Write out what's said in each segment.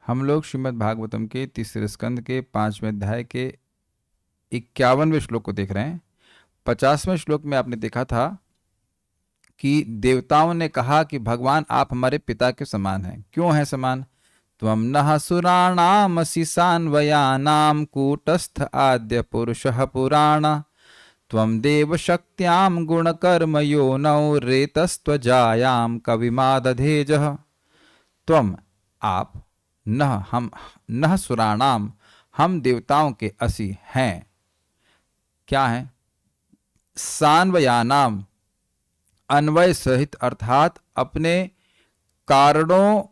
हम लोग श्रीमद् भागवतम के तीसरे स्कंद के 5वें अध्याय के 51वें श्लोक को देख रहे हैं। 50वें श्लोक में आपने देखा था कि देवताओं ने कहा कि भगवान आप हमारे पिता के समान हैं। क्यों हैं समान? त्वं नः सुराणामसि सान्वयानां कूटस्थ आद्य पुरुषः पुराण त्वं देव शक्त्यां गुणकर्म योनौ रेतस्त्वजायां कविमादधेजः। त्वम आप, नह हम, नह सुराणाम हम देवताओं के असि हैं। क्या हैं? सान्वयानाम अन्वय सहित अर्थात अपने कारणों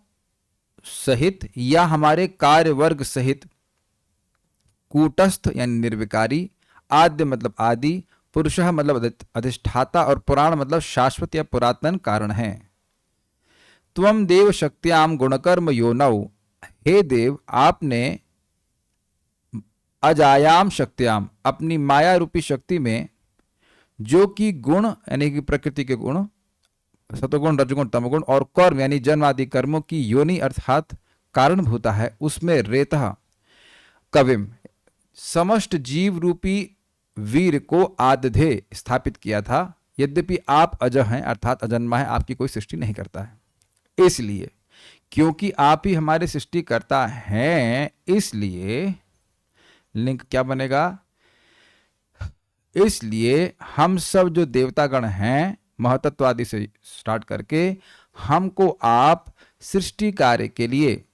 सहित या हमारे कार्य वर्ग सहित, कूटस्थ यानी निर्विकारी, आद्य मतलब आदि, पुरुषः मतलब अधिष्ठाता और पुराण मतलब शाश्वत या पुरातन कारण है। त्वम देव शक्त्याम गुणकर्म योनौ, हे देव आपने अजायाम शक्त्याम अपनी माया रूपी शक्ति में, जो कि गुण यानी कि प्रकृति के गुण, सतोगुण रजगुण तमगुण और कर्म यानी जन्म आदि कर्मों की योनि अर्थात कारणभूता है, उसमें रेतः कविम समस्त जीव रूपी वीर को आदधे स्थापित किया था। यद्यपि आप अज हैं अर्थात अजन्मा है, आपकी कोई सृष्टि नहीं करता है। इसलिए क्योंकि आप ही हमारे सृष्टि करता हैं, इसलिए लिंक क्या बनेगा? इसलिए हम सब जो देवतागण हैं महतत्वादि से स्टार्ट करके, हमको आप सृष्टि कार्य के लिए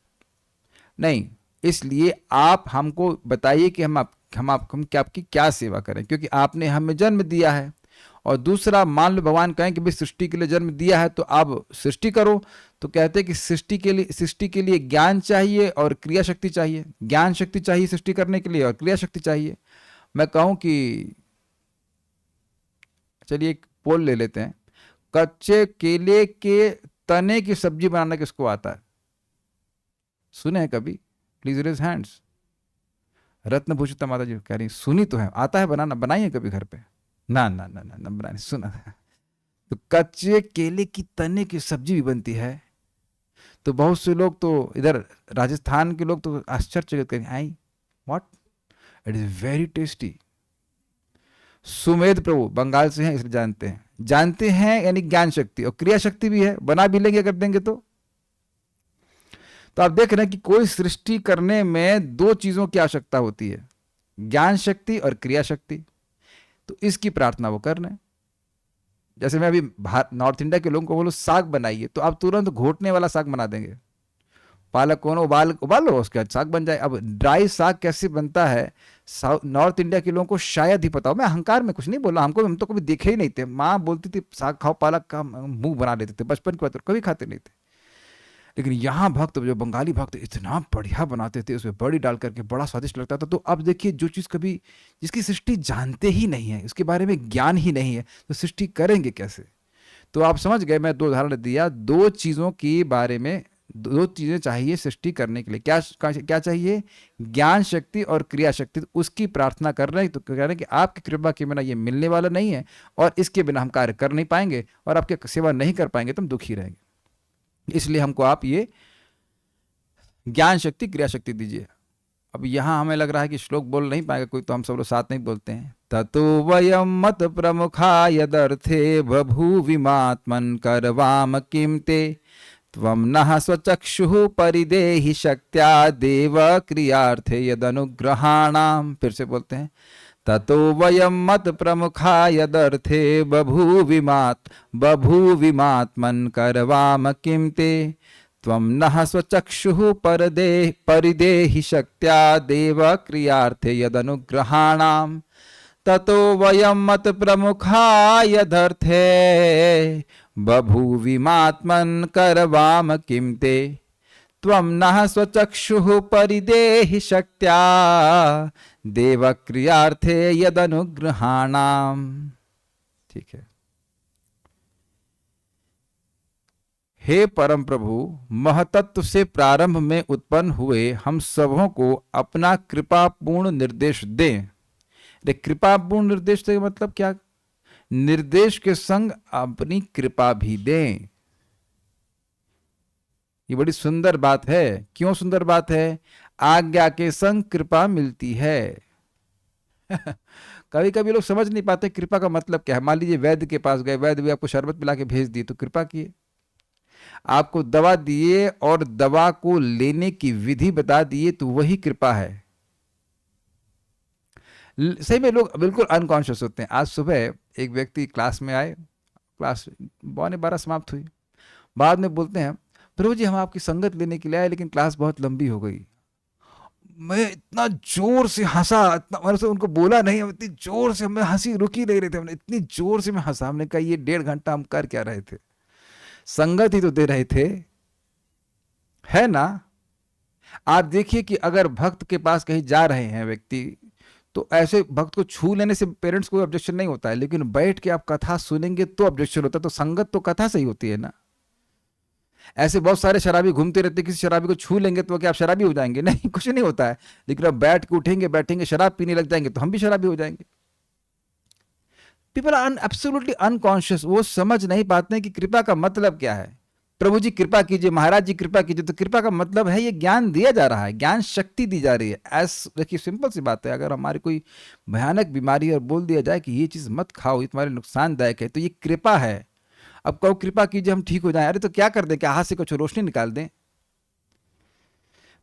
नहीं, इसलिए आप हमको बताइए कि हम आपकी क्या सेवा करें, क्योंकि आपने हमें जन्म दिया है। और दूसरा, मान लो भगवान कहें कि भाई सृष्टि के लिए जन्म दिया है तो आप सृष्टि करो, तो कहते हैं कि सृष्टि के लिए ज्ञान चाहिए और क्रिया शक्ति चाहिए। ज्ञान शक्ति चाहिए सृष्टि करने के लिए और क्रिया शक्ति चाहिए। मैं कहूं कि चलिए एक पोल ले लेते हैं, कच्चे केले के तने की सब्जी बनाना किसको आता है? सुने हैं कभी? Please raise hands. रत्नभूषिता माता जी कह रही सुनी तो है, आता है बनाना, बनाइए कभी घर पे। ना ना ना ना, ना बनाने सुना। तो कच्चे केले की तने की सब्जी भी बनती है। तो बहुत से लोग तो इधर राजस्थान के लोग तो आश्चर्यचकित करेंगे, I what, it is very tasty. Sumedh Prabhu Bengal से हैं इसलिए जानते हैं यानी ज्ञान शक्ति और क्रिया शक्ति भी है, बना भी लेंगे कर देंगे तो आप देख रहे हैं कि कोई सृष्टि करने में दो चीजों की आवश्यकता होती है, ज्ञान शक्ति और क्रिया शक्ति। तो इसकी प्रार्थना वो कर रहे हैं। जैसे मैं अभी नॉर्थ इंडिया के लोगों को बोलो साग बनाइए, तो आप तुरंत घोटने वाला साग बना देंगे। पालक को उबालो उसके बाद साग बन जाए। अब ड्राई साग कैसे बनता है नॉर्थ इंडिया के लोगों को शायद ही पता हो। मैं अहंकार में कुछ नहीं बोला, हम तो कभी देखे ही नहीं थे। माँ बोलती थी साग खाओ, पालक का मुंह बना लेते थे बचपन की बात, कभी खाते नहीं थे। लेकिन यहाँ भक्त, जो बंगाली भक्त, इतना बढ़िया बनाते थे, उसमें बड़ी डाल करके बड़ा स्वादिष्ट लगता था। तो अब देखिए, जो चीज़ कभी जिसकी सृष्टि जानते ही नहीं है, उसके बारे में ज्ञान ही नहीं है, तो सृष्टि करेंगे कैसे? तो आप समझ गए, मैं 2 उदाहरण दिया। 2 चीज़ों के बारे में, 2 चीज़ें चाहिए सृष्टि करने के लिए। क्या चाहिए? ज्ञान शक्ति और क्रिया शक्ति। तो उसकी प्रार्थना कर रहे हैं, तो कह रहे हैं कि आपकी कृपा के बिना ये मिलने वाला नहीं है, और इसके बिना हम कार्य कर नहीं पाएंगे, और आपकी सेवा नहीं कर पाएंगे तो हम दुखी रहेंगे। इसलिए हमको आप ये ज्ञान शक्ति क्रिया शक्ति दीजिए। अब यहाँ हमें लग रहा है कि श्लोक बोल नहीं पाएगा कोई, तो हम सब लोग साथ नहीं बोलते हैं। ततो वयम मत प्रमुखा यदर्थे बभूविमात्मन करवाम किम ते त्वं नः स्वचक्षुः परिदेहि शक्त्या देव क्रियार्थे यदनुग्रहाणाम। फिर से बोलते हैं, ततो वयम मत प्रमुखा यदर्थे बभूविमात्मन करवाम किम ते त्वं नः स्वचक्षुः परिदेहि शक्त्या देव क्रियार्थे यदनुग्रहाणाम। ततो वयम मत प्रमुखा यदर्थे बभूविमात्मन करवाम किम ते त्वं नः स्वचक्षुः परिदेहि शक्त्या देव क्रियार्थे यदनुग्रहाणाम। ठीक है। हे परम प्रभु, महतत्व से प्रारंभ में उत्पन्न हुए हम सबों को अपना कृपापूर्ण निर्देश दें। कृपापूर्ण निर्देश का मतलब क्या? निर्देश के संग अपनी कृपा भी दें। ये बड़ी सुंदर बात है। क्यों सुंदर बात है? आज्ञा के संग कृपा मिलती है। कभी कभी लोग समझ नहीं पाते कृपा का मतलब क्या है। मान लीजिए वैद्य के पास गए, वैद्य भी आपको शरबत पिला के भेज दिए तो कृपा किए। आपको दवा दिए और दवा को लेने की विधि बता दिए तो वही कृपा है। सही में लोग बिल्कुल अनकॉन्शियस होते हैं। आज सुबह एक व्यक्ति क्लास में आए, क्लास 12:15 समाप्त हुई, बाद में बोलते हैं प्रभु जी हम आपकी संगत लेने के लिए आए लेकिन क्लास बहुत लंबी हो गई। मैं इतना जोर से हंसा, इतना मैंने उनको बोला नहीं, इतनी जोर से हमें हंसी रुक ही नहीं रही थी, हमने इतनी जोर से मैं हंसा। हमने कहा ये 1.5 घंटा हम कर क्या रहे थे? संगत ही तो दे रहे थे, है ना? आप देखिए कि अगर भक्त के पास कहीं जा रहे हैं व्यक्ति, तो ऐसे भक्त को छू लेने से पेरेंट्स को ऑब्जेक्शन नहीं होता है, लेकिन बैठ के आप कथा सुनेंगे तो ऑब्जेक्शन होता है। तो संगत तो कथा से ही होती है ना। ऐसे बहुत सारे शराबी घूमते रहते, किसी शराबी को छू लेंगे तो क्या आप शराबी हो जाएंगे? नहीं, कुछ नहीं होता है। लेकिन अब बैठ के उठेंगे, बैठेंगे, शराब पीने लग जाएंगे तो हम भी शराबी हो जाएंगे। People are absolutely unconscious. वो समझ नहीं पाते हैं कि कृपा का मतलब क्या है। प्रभु जी कृपा कीजिए, महाराज जी कृपा कीजिए, तो कृपा का मतलब है ये ज्ञान दिया जा रहा है, ज्ञान शक्ति दी जा रही है। देखिए सिंपल सी बात है, अगर हमारी कोई भयानक बीमारी है और बोल दिया जाए कि ये चीज मत खाओ, ये तुम्हारे नुकसानदायक है, तो ये कृपा है। अब कहो कृपा कीजिए हम ठीक हो जाएं, अरे तो क्या कर दें, क्या हाथ से कुछ रोशनी निकाल दें?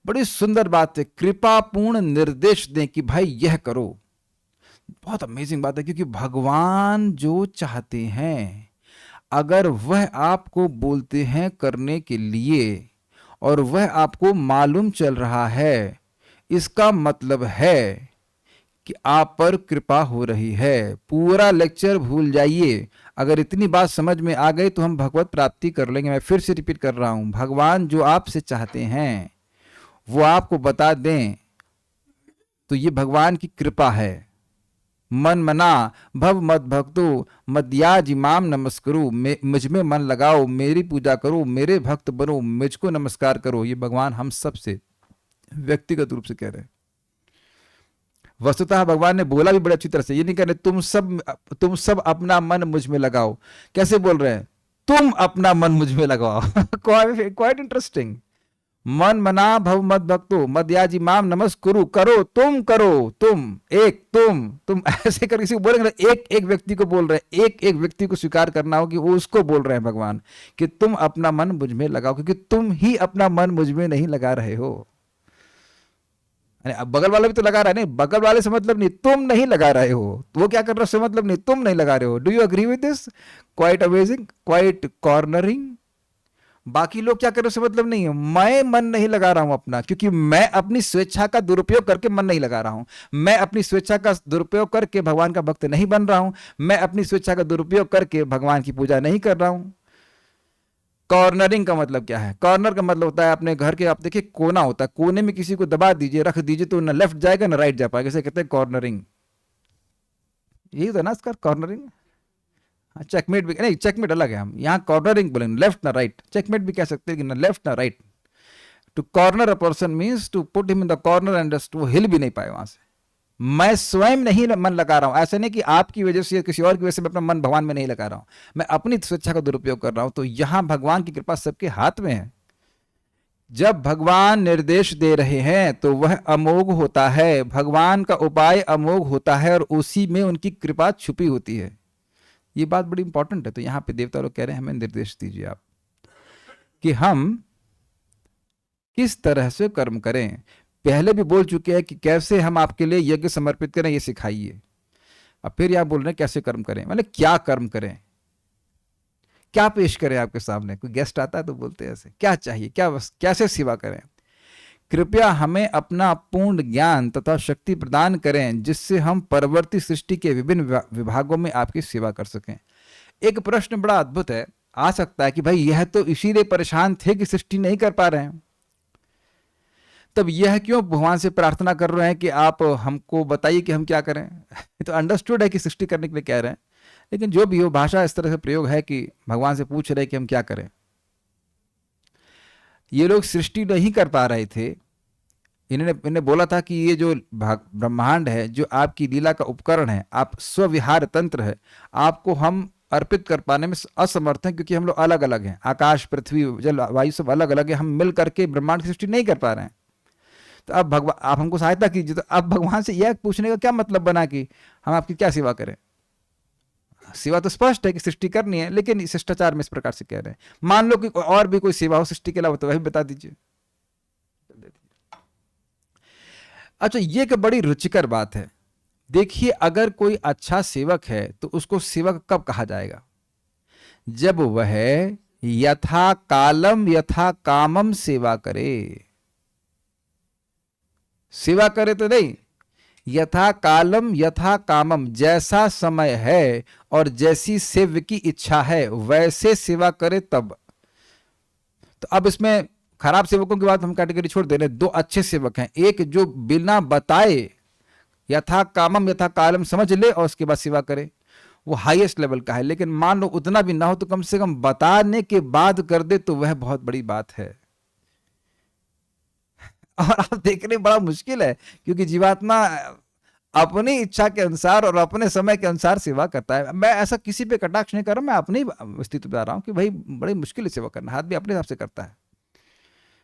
बड़ी सुंदर बात है, कृपापूर्ण निर्देश दें कि भाई यह करो। बहुत अमेजिंग बात है, क्योंकि भगवान जो चाहते हैं, अगर वह आपको बोलते हैं करने के लिए और वह आपको मालूम चल रहा है, इसका मतलब है कि आप पर कृपा हो रही है। पूरा लेक्चर भूल जाइए, अगर इतनी बात समझ में आ गई तो हम भगवत प्राप्ति कर लेंगे। मैं फिर से रिपीट कर रहा हूं, भगवान जो आपसे चाहते हैं वो आपको बता दें तो ये भगवान की कृपा है। मन मना भव मत भक्तो मद्याज इमाम नमस्करो, मुझ में मन लगाओ, मेरी पूजा करो, मेरे भक्त बनो, मुझको नमस्कार करो। ये भगवान हम सब से व्यक्तिगत रूप से कह रहे हैं। वस्तुतः भगवान ने बोला भी बड़ी अच्छी तरह से, ये नहीं कह रहे तुम सब अपना मन मुझ में लगाओ। कैसे बोल रहे हैं? तुम अपना मन मुझ में लगाओ। Quite interesting. मन मना भव मत भक्तो मद्याजी माम नमस्कुरु, करो तुम, करो तुम, एक तुम ऐसे कर किसी को बोलेंगे, एक एक व्यक्ति को बोल रहे हैं, एक एक व्यक्ति को स्वीकार करना हो कि वो उसको बोल रहे हैं भगवान कि तुम अपना मन मुझ में लगाओ, क्योंकि तुम ही अपना मन मुझ में नहीं लगा रहे हो। अब बगल वाला भी तो लगा रहा है, नहीं बगल वाले से मतलब नहीं, तुम नहीं लगा रहे हो, तो वो क्या कर रहा है उससे मतलब नहीं, तुम नहीं लगा रहे हो। Do you agree with this? Quite amazing, quite cornering. बाकी लोग क्या कर रहे हैं उससे मतलब नहीं है। मैं मन नहीं लगा रहा हूं अपना, क्योंकि मैं अपनी स्वेच्छा का दुरुपयोग करके मन नहीं लगा रहा हूं। मैं अपनी स्वेच्छा का दुरुपयोग करके भगवान का भक्त नहीं बन रहा हूं। मैं अपनी स्वेच्छा का दुरुपयोग करके भगवान की पूजा नहीं कर रहा हूं। कॉर्नरिंग का मतलब क्या है? कॉर्नर का मतलब होता है अपने घर के, आप देखिए कोना होता है, कोने में किसी को दबा दीजिए, रख दीजिए तो ना लेफ्ट जाएगा ना राइट जा पाएगा, इसे कहते हैं कॉर्नरिंग। यही होता है ना इसका कॉर्नरिंग। चेकमेट भी नहीं, चेकमेट अलग है, हम यहाँ कॉर्नरिंग बोलेंगे, लेफ्ट ना राइट। चेकमेट भी कह सकते हैं कि ना लेफ्ट ना right. To corner a person means to put him in the corner and just वो हिल भी नहीं पाए वहां से। मैं स्वयं नहीं मन लगा रहा हूं, ऐसा नहीं कि आपकी वजह से या किसी और की वजह से मैं अपना मन भगवान में नहीं लगा रहा हूं, मैं अपनी स्वेच्छा का दुरुपयोग कर रहा हूं। तो यहां भगवान की कृपा सबके हाथ में है। जब भगवान निर्देश दे रहे हैं तो वह अमोघ होता है, भगवान का उपाय अमोघ होता है और उसी में उनकी कृपा छुपी होती है। ये बात बड़ी इंपॉर्टेंट है। तो यहां पे देवता लोग कह रहे हैं हमें निर्देश दीजिए आप कि हम किस तरह से कर्म करें। पहले भी बोल चुके हैं कि कैसे हम आपके लिए यज्ञ समर्पित करें, ये सिखाइए। अब फिर यहां बोल रहे हैं कैसे कर्म करें, मतलब क्या कर्म करें, क्या पेश करें आपके सामने। कोई गेस्ट आता है तो बोलते हैं ऐसे, क्या चाहिए, क्या कैसे सेवा करें। कृपया हमें अपना पूर्ण ज्ञान तथा शक्ति प्रदान करें जिससे हम परवर्ती सृष्टि के विभिन्न विभागों में आपकी सेवा कर सकें। एक प्रश्न बड़ा अद्भुत है, आ सकता है कि भाई यह तो इसीलिए परेशान थे कि सृष्टि नहीं कर पा रहे हैं, तब यह क्यों भगवान से प्रार्थना कर रहे हैं कि आप हमको बताइए कि हम क्या करें। तो अंडरस्टूड है कि सृष्टि करने के लिए कह रहे हैं, लेकिन जो भी हो भाषा इस तरह से प्रयोग है कि भगवान से पूछ रहे कि हम क्या करें। ये लोग सृष्टि नहीं कर पा रहे थे। इन्हें बोला था कि ये जो ब्रह्मांड है, जो आपकी लीला का उपकरण है, आप स्वविहार तंत्र है, आपको हम अर्पित कर पाने में असमर्थ हैं, क्योंकि हम लोग अलग अलग हैं। आकाश, पृथ्वी, जल, वायु सब अलग अलग है, हम मिल करके ब्रह्मांड की सृष्टि नहीं कर पा रहे हैं। तो अब भगवान, आप हमको सहायता कीजिए। तो अब भगवान से यह पूछने का क्या मतलब बना कि हम आपकी क्या सेवा करें? सेवा तो स्पष्ट है कि सृष्टि करनी है, लेकिन शिष्टाचार में इस प्रकार से कह रहे हैं। मान लो कि और भी कोई सेवा हो सृष्टि के अलावा, तो वह भी बता दीजिए। अच्छा, ये एक बड़ी रुचिकर बात है। देखिए, अगर कोई अच्छा सेवक है तो उसको सेवक कब कहा जाएगा? जब वह यथा कालम यथा कामम सेवा करे। सेवा करे तो नहीं, यथा कालम यथा कामम, जैसा समय है और जैसी सेव्य की इच्छा है वैसे सेवा करे तब। तो अब इसमें खराब सेवकों की बात हम कैटेगरी छोड़ दे रहे हैं। दो अच्छे सेवक हैं, एक जो बिना बताए यथा कामम यथा कालम समझ ले और उसके बाद सेवा करे, वो हाईएस्ट लेवल का है। लेकिन मान लो उतना भी ना हो तो कम से कम बताने के बाद कर दे, तो वह बहुत बड़ी बात है। और आप देख रहे बड़ा मुश्किल है, क्योंकि जीवात्मा अपनी इच्छा के अनुसार और अपने समय के अनुसार सेवा करता है। मैं ऐसा किसी पे कटाक्ष नहीं कर रहा, मैं अपनी स्थिति बता रहा हूं कि भाई बड़ी मुश्किल है सेवा करना। हाथ भी अपने हिसाब से करता है,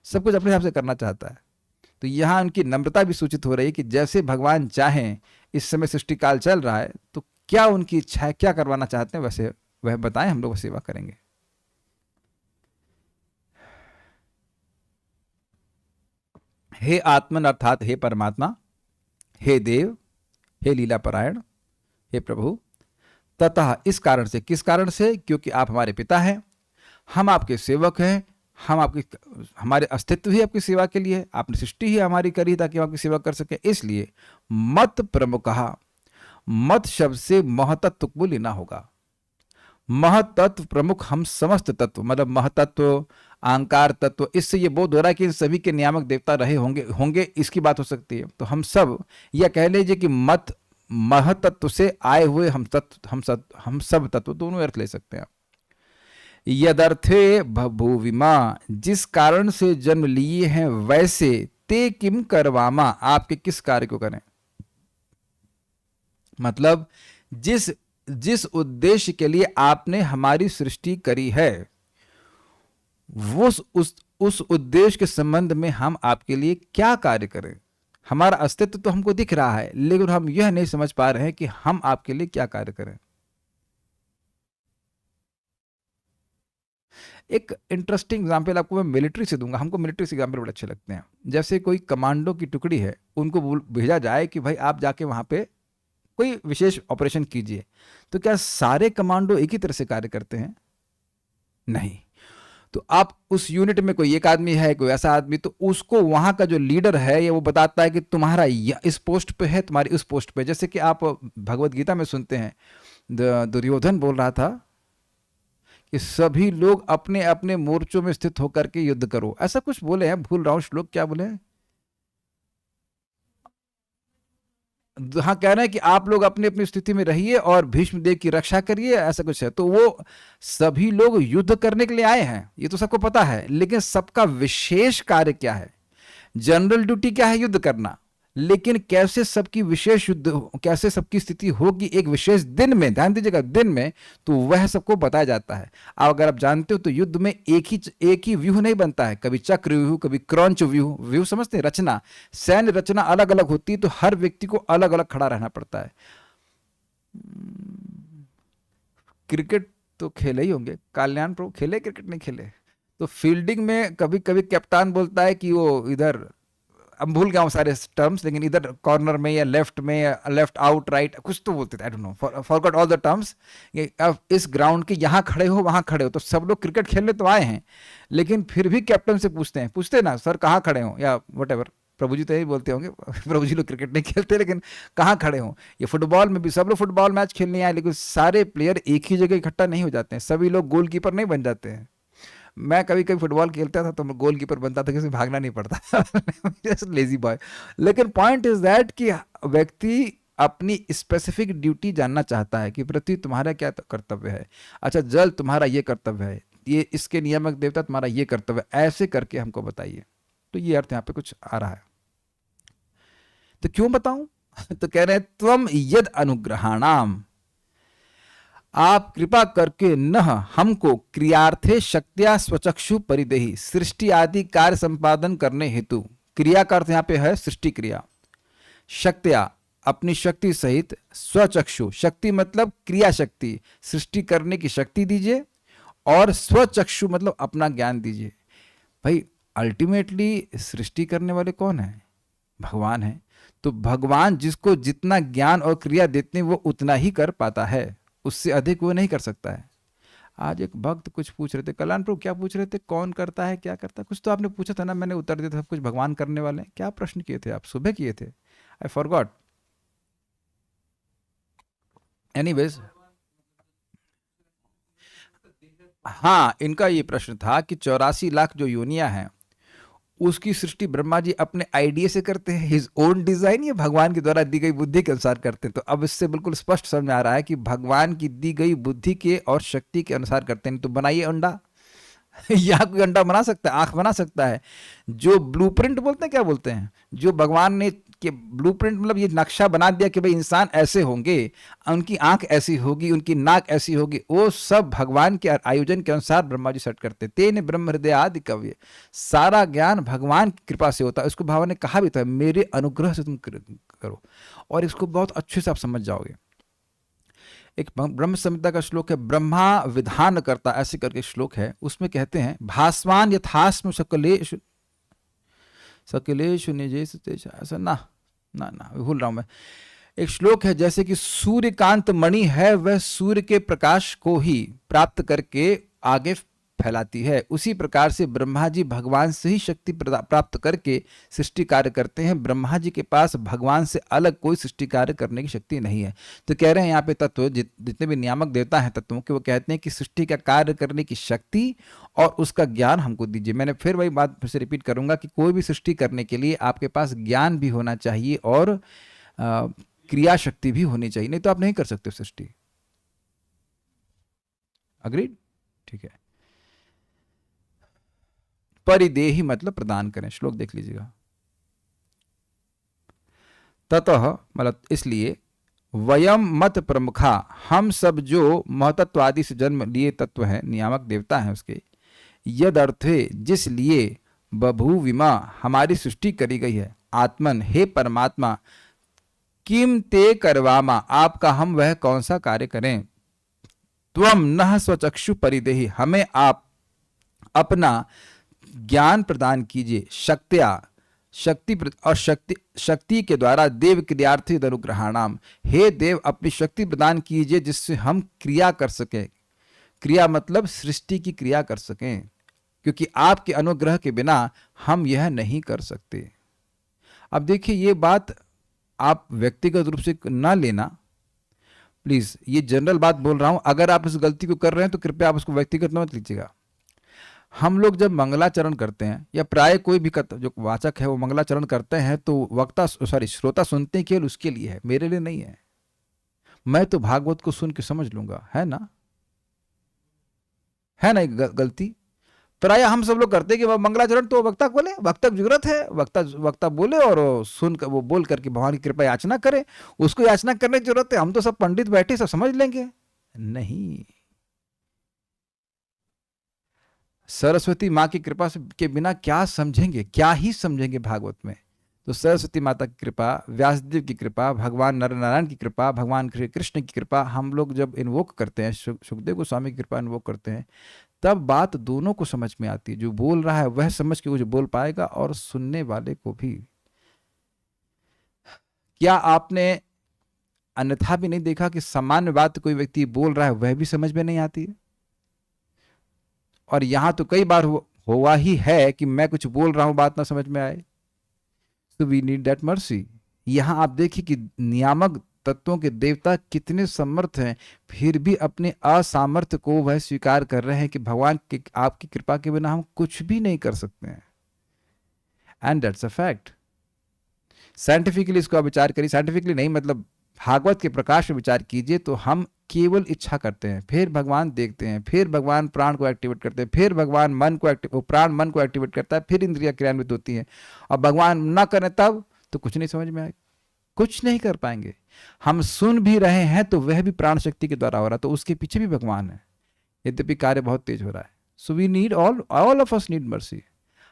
सब कुछ अपने हिसाब से करना चाहता है। तो यहां उनकी नम्रता भी सूचित हो रही है कि जैसे भगवान चाहें, इस समय सृष्टि काल चल रहा है, तो क्या उनकी इच्छा है, क्या करवाना चाहते हैं, वैसे वह बताएं, हम लोग सेवा करेंगे। हे आत्मन अर्थात हे परमात्मा, हे देव, हे लीला परायण, हे प्रभु, ततः इस कारण से, किस कारण से? क्योंकि आप हमारे पिता हैं, हम आपके सेवक हैं, हम आपकी, हमारे अस्तित्व ही आपकी सेवा के लिए, आपने सृष्टि ही हमारी करी ताकि हम आपकी सेवा कर सके। इसलिए मत प्रमुखः, मत शब्द से महतत्व को लेना होगा। महतत्व प्रमुख, हम समस्त तत्व, मतलब महतत्व, अहंकार तत्व, इससे ये बोध हो रहा है कि इन सभी के नियामक देवता रहे होंगे, इसकी बात हो सकती है। तो हम सब, या कह लीजिए कि मत महतत्व से आए हुए हम तत्व, हम सब तत्व, दोनों अर्थ ले सकते हैं। यदर्थे बभूविमा, जिस कारण से जन्म लिए हैं वैसे, ते किम करवामा, आपके किस कार्य को करें? मतलब जिस उद्देश्य के लिए आपने हमारी सृष्टि करी है, वो उस उद्देश्य के संबंध में हम आपके लिए क्या कार्य करें? हमारा अस्तित्व तो हमको दिख रहा है, लेकिन हम यह नहीं समझ पा रहे हैं कि हम आपके लिए क्या कार्य करें। एक इंटरेस्टिंग एग्जाम्पल आपको मैं मिलिट्री से दूंगा, हमको मिलिट्री से एग्जाम्पल बड़े अच्छे लगते हैं। जैसे कोई कमांडो की टुकड़ी है, उनको भेजा जाए कि भाई आप जाके वहां पे कोई विशेष ऑपरेशन कीजिए, तो क्या सारे कमांडो एक ही तरह से कार्य करते हैं? नहीं। तो आप उस यूनिट में कोई एक आदमी है, कोई ऐसा आदमी, तो उसको वहां का जो लीडर है, या वो बताता है कि तुम्हारा इस पोस्ट पे है, तुम्हारी उस पोस्ट पे। जैसे कि आप भगवत गीता में सुनते हैं, दुर्योधन बोल रहा था कि सभी लोग अपने अपने मोर्चों में स्थित होकर के युद्ध करो, ऐसा कुछ बोले हैं, भूल रहा हूं श्लोक, क्या बोले हैं? हाँ, कह रहे हैं कि आप लोग अपनी अपनी स्थिति में रहिए और भीष्मदेव की रक्षा करिए, ऐसा कुछ है। तो वो सभी लोग युद्ध करने के लिए आए हैं, ये तो सबको पता है, लेकिन सबका विशेष कार्य क्या है? जनरल ड्यूटी क्या है? युद्ध करना। लेकिन कैसे सबकी विशेष युद्ध, कैसे सबकी स्थिति होगी एक विशेष दिन में, ध्यान दीजिएगा, दिन में, तो वह सबको बताया जाता है। अब अगर आप जानते हो तो युद्ध में एक ही व्यूह नहीं बनता है, कभी चक्र व्यूह, कभी क्रंच व्यूह, व्यूह समझते हैं, रचना, सैन्य रचना अलग अलग होती है, तो हर व्यक्ति को अलग अलग खड़ा रहना पड़ता है। क्रिकेट तो खेले ही होंगे, कल्याण प्रभु खेले, क्रिकेट नहीं खेले? तो फील्डिंग में कभी कभी कप्तान बोलता है कि वो इधर, अब भूल गया हूँ सारे टर्म्स, लेकिन इधर कॉर्नर में या लेफ्ट में, या लेफ्ट आउट राइट, कुछ तो बोलते थे, I don't know, forgot all the terms. अब इस ग्राउंड के यहाँ खड़े हो, वहाँ खड़े हो, तो सब लोग क्रिकेट खेलने तो आए हैं, लेकिन फिर भी कैप्टन से पूछते ना, सर कहाँ खड़े हो, या वट एवर, प्रभु जी तो यही बोलते होंगे, प्रभु जी लोग क्रिकेट नहीं खेलते, लेकिन कहाँ खड़े हो। ये फुटबॉल में भी सब लोग फुटबॉल मैच खेलने आए, लेकिन सारे प्लेयर एक ही जगह इकट्ठा नहीं हो जाते हैं, सभी लोग गोलकीपर नहीं बन जाते हैं। मैं कभी कभी फुटबॉल खेलता था तो मैं गोलकीपर बनता था, किसी भागना नहीं पड़ता, लेजी बॉय। लेकिन पॉइंट इज दैट कि व्यक्ति अपनी स्पेसिफिक ड्यूटी जानना चाहता है कि पृथ्वी तुम्हारा क्या कर्तव्य है, अच्छा जल तुम्हारा ये कर्तव्य है, ये इसके नियामक देवता तुम्हारा ये कर्तव्य, ऐसे करके हमको बताइए। तो ये अर्थ यहाँ पे कुछ आ रहा है। तो क्यों बताऊं? तो कह रहे हैं त्वम यद अनुग्रहाणाम, आप कृपा करके न हमको क्रियार्थे शक्तिया स्वचक्षु परिदेही, सृष्टि आदि कार्य संपादन करने हेतु, क्रिया का अर्थ यहाँ पे है सृष्टि क्रिया, शक्तिया अपनी शक्ति सहित, स्वचक्षु शक्ति मतलब क्रिया शक्ति, सृष्टि करने की शक्ति दीजिए, और स्वचक्षु मतलब अपना ज्ञान दीजिए। भाई अल्टीमेटली सृष्टि करने वाले कौन है? भगवान है। तो भगवान जिसको जितना ज्ञान और क्रिया देते हैं वो उतना ही कर पाता है, उससे अधिक वो नहीं कर सकता है। आज एक भक्त कुछ पूछ रहे थे, कल्याण प्रभु क्या पूछ रहे थे, कौन करता है क्या करता है, कुछ तो आपने पूछा था ना, मैंने उत्तर दिया था सब कुछ भगवान करने वाले हैं। क्या प्रश्न किए थे आप? सुबह किए थे, आई फॉरगॉट। एनीवेज, हाँ इनका ये प्रश्न था कि 84 लाख जो योनियां हैं उसकी सृष्टि ब्रह्मा जी अपने आइडिया से करते हैं, हिज ओन डिजाइन, या भगवान के द्वारा दी गई बुद्धि के अनुसार करते हैं? तो अब इससे बिल्कुल स्पष्ट समझ में आ रहा है कि भगवान की दी गई बुद्धि के और शक्ति के अनुसार करते हैं। तो बनाइए अंडा या कोई अंडा बना सकता है, आंख बना सकता है। जो ब्लूप्रिंट बोलते हैं, क्या बोलते हैं, जो भगवान ने कि ब्लूप्रिंट मतलब ये नक्शा बना दिया कि भाई इंसान ऐसे होंगे, उनकी आंख ऐसी होगी, उनकी नाक ऐसी होगी, वो सब भगवान के आयोजन के अनुसार ब्रह्मा जी सेट करते। तेन ब्रह्म हृदय आदि कव्य, सारा ज्ञान भगवान की कृपा से होता है। इसको भगवान ने कहा भी था, मेरे अनुग्रह से तुम करो, और इसको बहुत अच्छे से आप समझ जाओगे। एक ब्रह्म संहिता का श्लोक है, ब्रह्मा विधान करता, ऐसे करके श्लोक है, उसमें कहते हैं भास्वान यथास्म सकलेश सकलेश निजेश तेज, ऐसा ना ना ना भूल रहा हूं मैं। एक श्लोक है, जैसे कि सूर्यकांत मणि है वह सूर्य के प्रकाश को ही प्राप्त करके आगे फैलाती है, उसी प्रकार से ब्रह्मा जी भगवान से ही शक्ति प्राप्त करके सृष्टि कार्य करते हैं। ब्रह्मा जी के पास भगवान से अलग कोई सृष्टि कार्य करने की शक्ति नहीं है। तो कह रहे हैं यहाँ पे तत्व जितने भी नियामक देवता हैं तत्वों के, वो कहते हैं कि सृष्टि का कार्य करने की शक्ति और उसका ज्ञान हमको दीजिए। मैंने फिर वही बात फिर से रिपीट करूंगा कि कोई भी सृष्टि करने के लिए आपके पास ज्ञान भी होना चाहिए और क्रिया शक्ति भी होनी चाहिए, नहीं तो आप नहीं कर सकते सृष्टि। अग्रीड? ठीक है। परिदेही मतलब प्रदान करें, श्लोक देख लीजिएगा। ततः मतलब इसलिए, वयम मत प्रमुखा, हम सब जो महतत्व आदि से जन्म लिए तत्व हैं, नियामक देवता हैं उसके, यद अर्थे जिस लिए बभूविमा हमारी सृष्टि करी गई है, आत्मन हे परमात्मा, किम ते करवामा आपका हम वह कौन सा कार्य करें, त्वम नः स्वचक्षु परिदेही हमें आप अपना ज्ञान प्रदान कीजिए, शक्तिया शक्ति और शक्ति के द्वारा देव क्रियार्थी अनुग्रहाणाम, हे देव अपनी शक्ति प्रदान कीजिए जिससे हम क्रिया कर सकें, क्रिया मतलब सृष्टि की क्रिया कर सकें, क्योंकि आपके अनुग्रह के बिना हम यह नहीं कर सकते। अब देखिए ये बात आप व्यक्तिगत रूप से ना लेना प्लीज, ये जनरल बात बोल रहा हूं। अगर आप इस गलती को कर रहे हैं तो कृपया आप उसको व्यक्तिगत मत लीजिएगा। हम लोग जब मंगलाचरण करते हैं, या प्राय कोई भी जो वाचक है वो मंगलाचरण करते हैं, तो वक्ता श्रोता सुनते हैं केवल उसके लिए है, मेरे लिए नहीं है। मैं तो भागवत को सुन के समझ लूंगा, है ना, है ना गलती। प्राय हम सब लोग करते हैं कि मंगलाचरण तो वक्ता बोले, वक्ता की जरूरत है, वक्ता बोले और सुन कर वो बोल करके भगवान की कृपा याचना करे, उसको याचना करने की जरूरत है। हम तो सब पंडित बैठे सब समझ लेंगे, नहीं। सरस्वती माँ की कृपा के बिना क्या समझेंगे, क्या ही समझेंगे भागवत में। तो सरस्वती माता की कृपा, व्यासदेव की कृपा, भगवान नर नारायण की कृपा, भगवान कृष्ण की कृपा, हम लोग जब इन्वोक करते हैं, सुखदेव गोस्वामी की कृपा इन्वोक करते हैं, तब बात दोनों को समझ में आती है। जो बोल रहा है वह समझ के कुछ बोल पाएगा और सुनने वाले को भी। क्या आपने अन्यथा भी नहीं देखा कि सामान्य बात कोई व्यक्ति बोल रहा है वह भी समझ में नहीं आती है? और यहां तो कई बार हुआ ही है कि मैं कुछ बोल रहा हूं बात ना समझ में आए। तो वी नीड दैट मर्सी। यहां आप देखिए कि नियामक तत्वों के देवता कितने समर्थ हैं, फिर भी अपने असामर्थ्य को वह स्वीकार कर रहे हैं कि भगवान की आपकी कृपा के बिना हम कुछ भी नहीं कर सकते हैं। And that's a fact. Scientifically इसको आप विचार करिए, साइंटिफिकली नहीं मतलब भागवत के प्रकाश में विचार कीजिए, तो हम केवल इच्छा करते हैं, फिर भगवान देखते हैं, फिर भगवान प्राण को एक्टिवेट करते हैं, फिर भगवान मन को प्राण मन को एक्टिवेट करता है, फिर इंद्रिया क्रियान्वित होती हैं, और भगवान ना करें तब तो कुछ नहीं समझ में आए। कुछ नहीं कर पाएंगे। हम सुन भी रहे हैं तो वह भी प्राण शक्ति के द्वारा हो रहा है, तो उसके पीछे भी भगवान है, यद्यपि कार्य बहुत तेज हो रहा है। So we need all of us need mercy.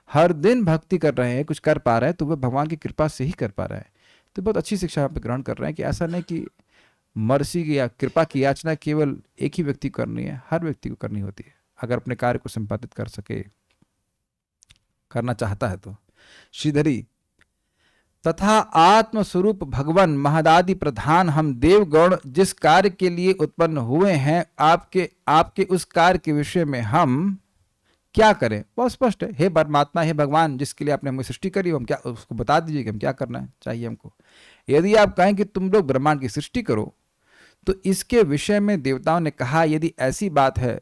हर दिन भक्ति कर रहे हैं, कुछ कर पा रहे हैं तो वह भगवान की कृपा से ही कर पा रहे हैं। तो बहुत अच्छी शिक्षा यहाँ पे ग्रहण कर रहे हैं कि ऐसा नहीं कि मर्सी की या कृपा की याचना केवल एक ही व्यक्ति को करनी है, हर व्यक्ति को करनी होती है, अगर अपने कार्य को संपादित कर सके, करना चाहता है तो। श्रीधरी, तथा आत्मस्वरूप भगवान महदादि प्रधान हम देवगण जिस कार्य के लिए उत्पन्न हुए हैं, आपके उस कार्य के विषय में हम क्या करें? बहुत स्पष्ट है, हे परमात्मा, हे भगवान, जिसके लिए आपने हमें सृष्टि करी, हम क्या, उसको बता दीजिए कि हम क्या करना है चाहिए हमको। यदि आप कहें कि तुम लोग ब्रह्मांड की सृष्टि करो, तो इसके विषय में देवताओं ने कहा यदि ऐसी बात है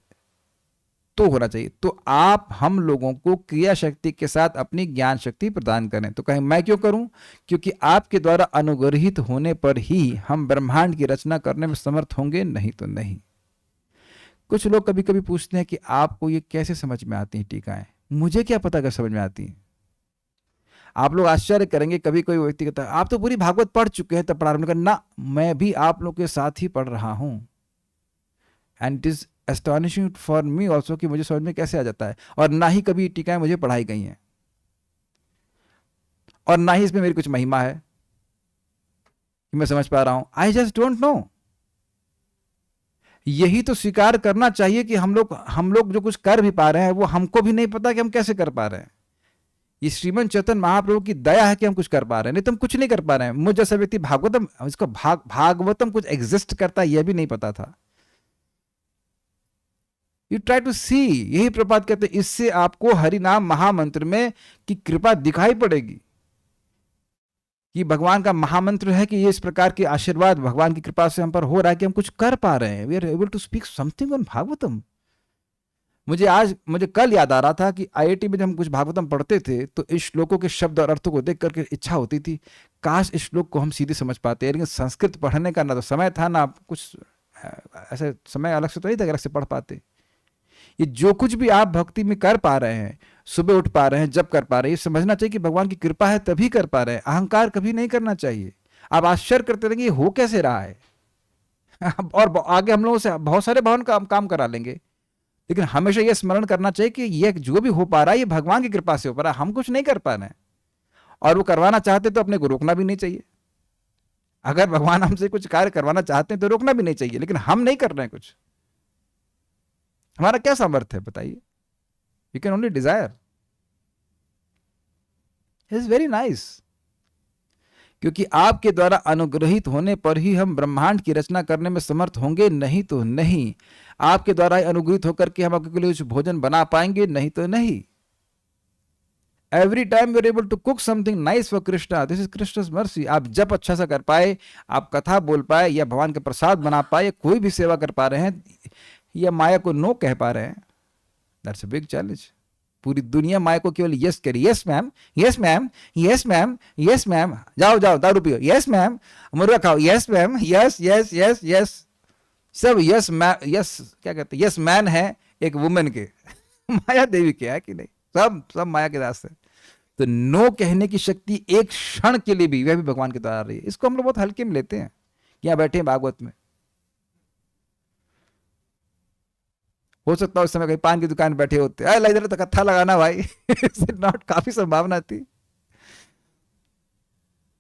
तो होना चाहिए, तो आप हम लोगों को क्रिया शक्ति के साथ अपनी ज्ञान शक्ति प्रदान करें। तो कहें मैं क्यों करूं? क्योंकि आपके द्वारा अनुग्रहित होने पर ही हम ब्रह्मांड की रचना करने में समर्थ होंगे, नहीं तो नहीं। कुछ लोग कभी कभी पूछते हैं कि आपको ये कैसे समझ में आती हैं टीकाएं? मुझे क्या पता अगर समझ में आती हैं। आप लोग आश्चर्य करेंगे, कभी कोई व्यक्ति कहता है आप तो पूरी भागवत पढ़ चुके हैं, तब पढ़ा ना, मैं भी आप लोग के साथ ही पढ़ रहा हूं, and it is astonishing for me also कि मुझे समझ में कैसे आ जाता है। और ना ही कभी टीकाएं मुझे पढ़ाई गई हैं, और ना ही इसमें मेरी कुछ महिमा है कि मैं समझ पा रहा हूं। I just don't know. यही तो स्वीकार करना चाहिए कि हम लोग जो कुछ कर भी पा रहे हैं वो हमको भी नहीं पता कि हम कैसे कर पा रहे हैं। ये श्रीमन चैतन्य महाप्रभु की दया है कि हम कुछ कर पा रहे हैं, नहीं तो हम कुछ नहीं कर पा रहे हैं। मुझ जैसा व्यक्ति भागवतम, इसका भागवतम कुछ एग्जिस्ट करता है यह भी नहीं पता था। यू ट्राई टू सी, यही प्रपात कहते हैं, इससे आपको हरिनाम महामंत्र में की कृपा दिखाई पड़ेगी कि भगवान का महामंत्र है कि ये इस प्रकार के आशीर्वाद भगवान की कृपा से हम पर हो रहा है कि हम कुछ कर पा रहे हैं। We are able to speak something on Bhagavatam. मुझे कल याद आ रहा था कि आईआईटी में जब हम कुछ भागवतम पढ़ते थे तो इस श्लोकों के शब्द और अर्थों को देख करके इच्छा होती थी काश इस श्लोक को हम सीधे समझ पाते, लेकिन संस्कृत पढ़ने का ना तो समय था ना कुछ ऐसे समय अलग से तो नहीं था अलग से पढ़ पाते। ये जो कुछ भी आप भक्ति में कर पा रहे हैं, सुबह उठ पा रहे हैं, जब कर पा रहे हैं, ये समझना चाहिए कि भगवान की कृपा है तभी कर पा रहे हैं। अहंकार कभी नहीं करना चाहिए। आप आश्चर्य करते रहेंगे हो कैसे रहा है और आगे हम लोगों से बहुत सारे भवन काम करा लेंगे, लेकिन हमेशा यह स्मरण करना चाहिए कि यह जो भी हो पा रहा है ये भगवान की कृपा से हो पा रहा है, हम कुछ नहीं कर पा रहे हैं। और वो करवाना चाहते तो अपने को रोकना भी नहीं चाहिए। अगर भगवान हमसे कुछ कार्य करवाना चाहते हैं तो रोकना भी नहीं चाहिए, लेकिन हम नहीं कर रहे हैं कुछ। हमारा क्या सामर्थ्य है बताइए? You can only desire. Is very nice, क्योंकि आपके द्वारा अनुग्रहित होने पर ही हम ब्रह्मांड की रचना करने में समर्थ होंगे, नहीं तो नहीं। आपके द्वारा अनुग्रहित होकर के हम आपके लिए कुछ भोजन बना पाएंगे, नहीं तो नहीं। Every time we are able to cook something nice for Krishna, this is Krishna's mercy. आप जब अच्छा सा कर पाए, आप कथा बोल पाए, या भगवान का प्रसाद बना पाए, या कोई भी सेवा कर पा रहे हैं, या माया को नो कह पा रहे हैं, दैट्स अ बिग चैलेंज। पूरी दुनिया माया को केवल यस करी, yes ma'am, yes ma'am, yes ma'am, yes ma'am, जाओ जाओ दारू पियो, यस मैम, मुर्गा खाओ, yes ma'am, yes yes yes yes, सब यस मैम, यस क्या कहते हैं, यस मैन है एक वुमेन के माया देवी के है कि नहीं, सब माया के रास्ते। तो नो कहने की शक्ति एक क्षण के लिए भी, वह भी भगवान के द्वारा आ रही है। इसको हम लोग बहुत हल्के में लेते हैं। यहाँ बैठे हैं भागवत में, हो सकता है उस समय कहीं पान की दुकान बैठे होते, अरे इधर तो कत्था लगाना भाई नॉट, काफी संभावना थी।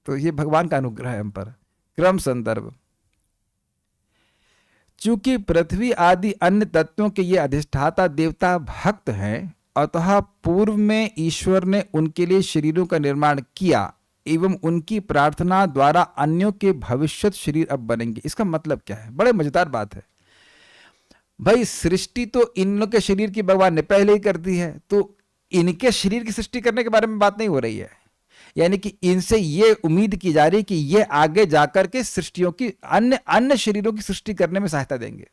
तो ये भगवान का अनुग्रह है हम पर। क्रम संदर्भ, चूंकि पृथ्वी आदि अन्य तत्वों के ये अधिष्ठाता देवता भक्त हैं, अतः पूर्व में ईश्वर ने उनके लिए शरीरों का निर्माण किया एवं उनकी प्रार्थना द्वारा अन्यों के भविष्यत शरीर अब बनेंगे। इसका मतलब क्या है? बड़े मजेदार बात है भाई। सृष्टि तो इन लोग के शरीर की भगवान ने पहले ही कर दी है, तो इनके शरीर की सृष्टि करने के बारे में बात नहीं हो रही है। यानी कि इनसे ये उम्मीद की जा रही है कि ये आगे जाकर के सृष्टियों की अन्य शरीरों की सृष्टि करने में सहायता देंगे।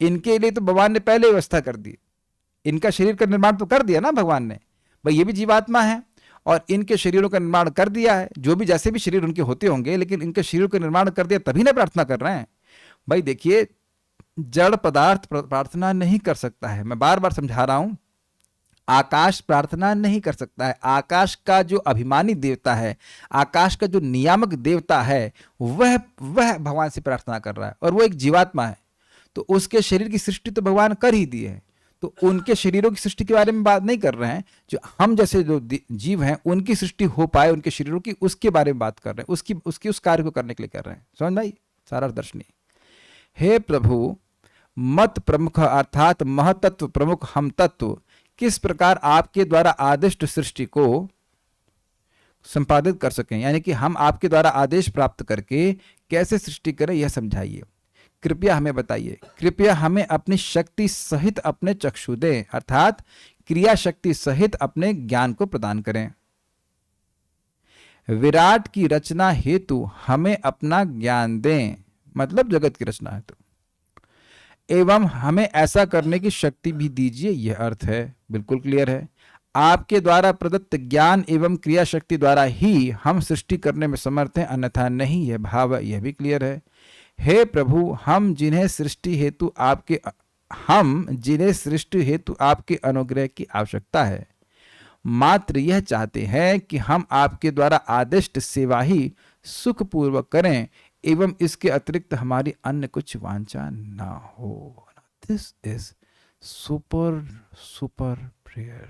इनके लिए तो भगवान ने पहले व्यवस्था कर दी, इनका शरीर का निर्माण तो कर दिया ना भगवान ने। भाई ये भी जीवात्मा है और इनके शरीरों का निर्माण कर दिया है, जो भी जैसे भी शरीर उनके होते होंगे, लेकिन इनके शरीर का निर्माण कर दिया तभी ना प्रार्थना कर रहे हैं। भाई देखिए, जड़ पदार्थ प्रार्थना नहीं कर सकता है। मैं बार बार समझा रहा हूं, आकाश प्रार्थना नहीं कर सकता है। आकाश का जो अभिमानी देवता है, आकाश का जो नियामक देवता है, वह भगवान से प्रार्थना कर रहा है, और वो एक जीवात्मा है। तो उसके शरीर की सृष्टि तो भगवान कर ही दी है, तो उनके शरीरों की सृष्टि के बारे में बात नहीं कर रहे हैं। जो हम जैसे जो जीव हैं उनकी सृष्टि हो पाए उनके शरीरों की, उसके बारे में बात कर रहे हैं, उस कार्य को करने के लिए कर रहे हैं। समझ भाई, सारा दर्शनी। हे प्रभु, मत प्रमुख अर्थात महतत्व प्रमुख हम तत्व किस प्रकार आपके द्वारा आदिष्ट सृष्टि को संपादित कर सकें, यानी कि हम आपके द्वारा आदेश प्राप्त करके कैसे सृष्टि करें, यह समझाइए। कृपया हमें बताइए। कृपया हमें अपनी शक्ति सहित अपने चक्षु दें, अर्थात क्रिया शक्ति सहित अपने ज्ञान को प्रदान करें। विराट की रचना हेतु हमें अपना ज्ञान दें, मतलब जगत की रचना हेतु, एवं हमें ऐसा करने की शक्ति भी दीजिए। यह अर्थ है, बिल्कुल क्लियर है। आपके द्वारा प्रदत्त ज्ञान एवं क्रिया शक्ति द्वारा ही हम सृष्टि करने में समर्थ हैं, अन्यथा नहीं। यह भाव, यह भी क्लियर है। हे प्रभु, हम जिन्हें सृष्टि हेतु आपके अनुग्रह की आवश्यकता है, मात्र यह चाहते हैं कि हम आपके द्वारा आदिष्ट सेवा ही सुखपूर्वक करें, एवं इसके अतिरिक्त हमारी अन्य कुछ वांछा ना हो। This is super super prayer.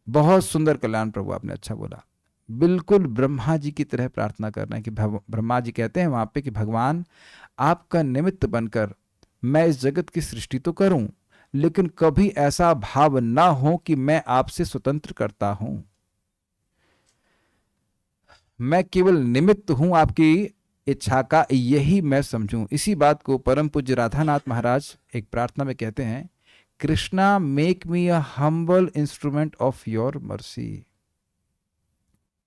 बहुत सुंदर कल्याण प्रभु, आपने अच्छा बोला। बिल्कुल ब्रह्मा जी की तरह प्रार्थना कर रहे हैं कि ब्रह्मा जी कहते हैं वहां पे कि भगवान, आपका निमित्त बनकर मैं इस जगत की सृष्टि तो करूं, लेकिन कभी ऐसा भाव ना हो कि मैं आपसे स्वतंत्र करता हूं। मैं केवल निमित्त हूं आपकी इच्छा का, यही मैं समझूं। इसी बात को परम पूज्य राधानाथ महाराज एक प्रार्थना में कहते हैं, Krishna make me a humble instrument of your mercy.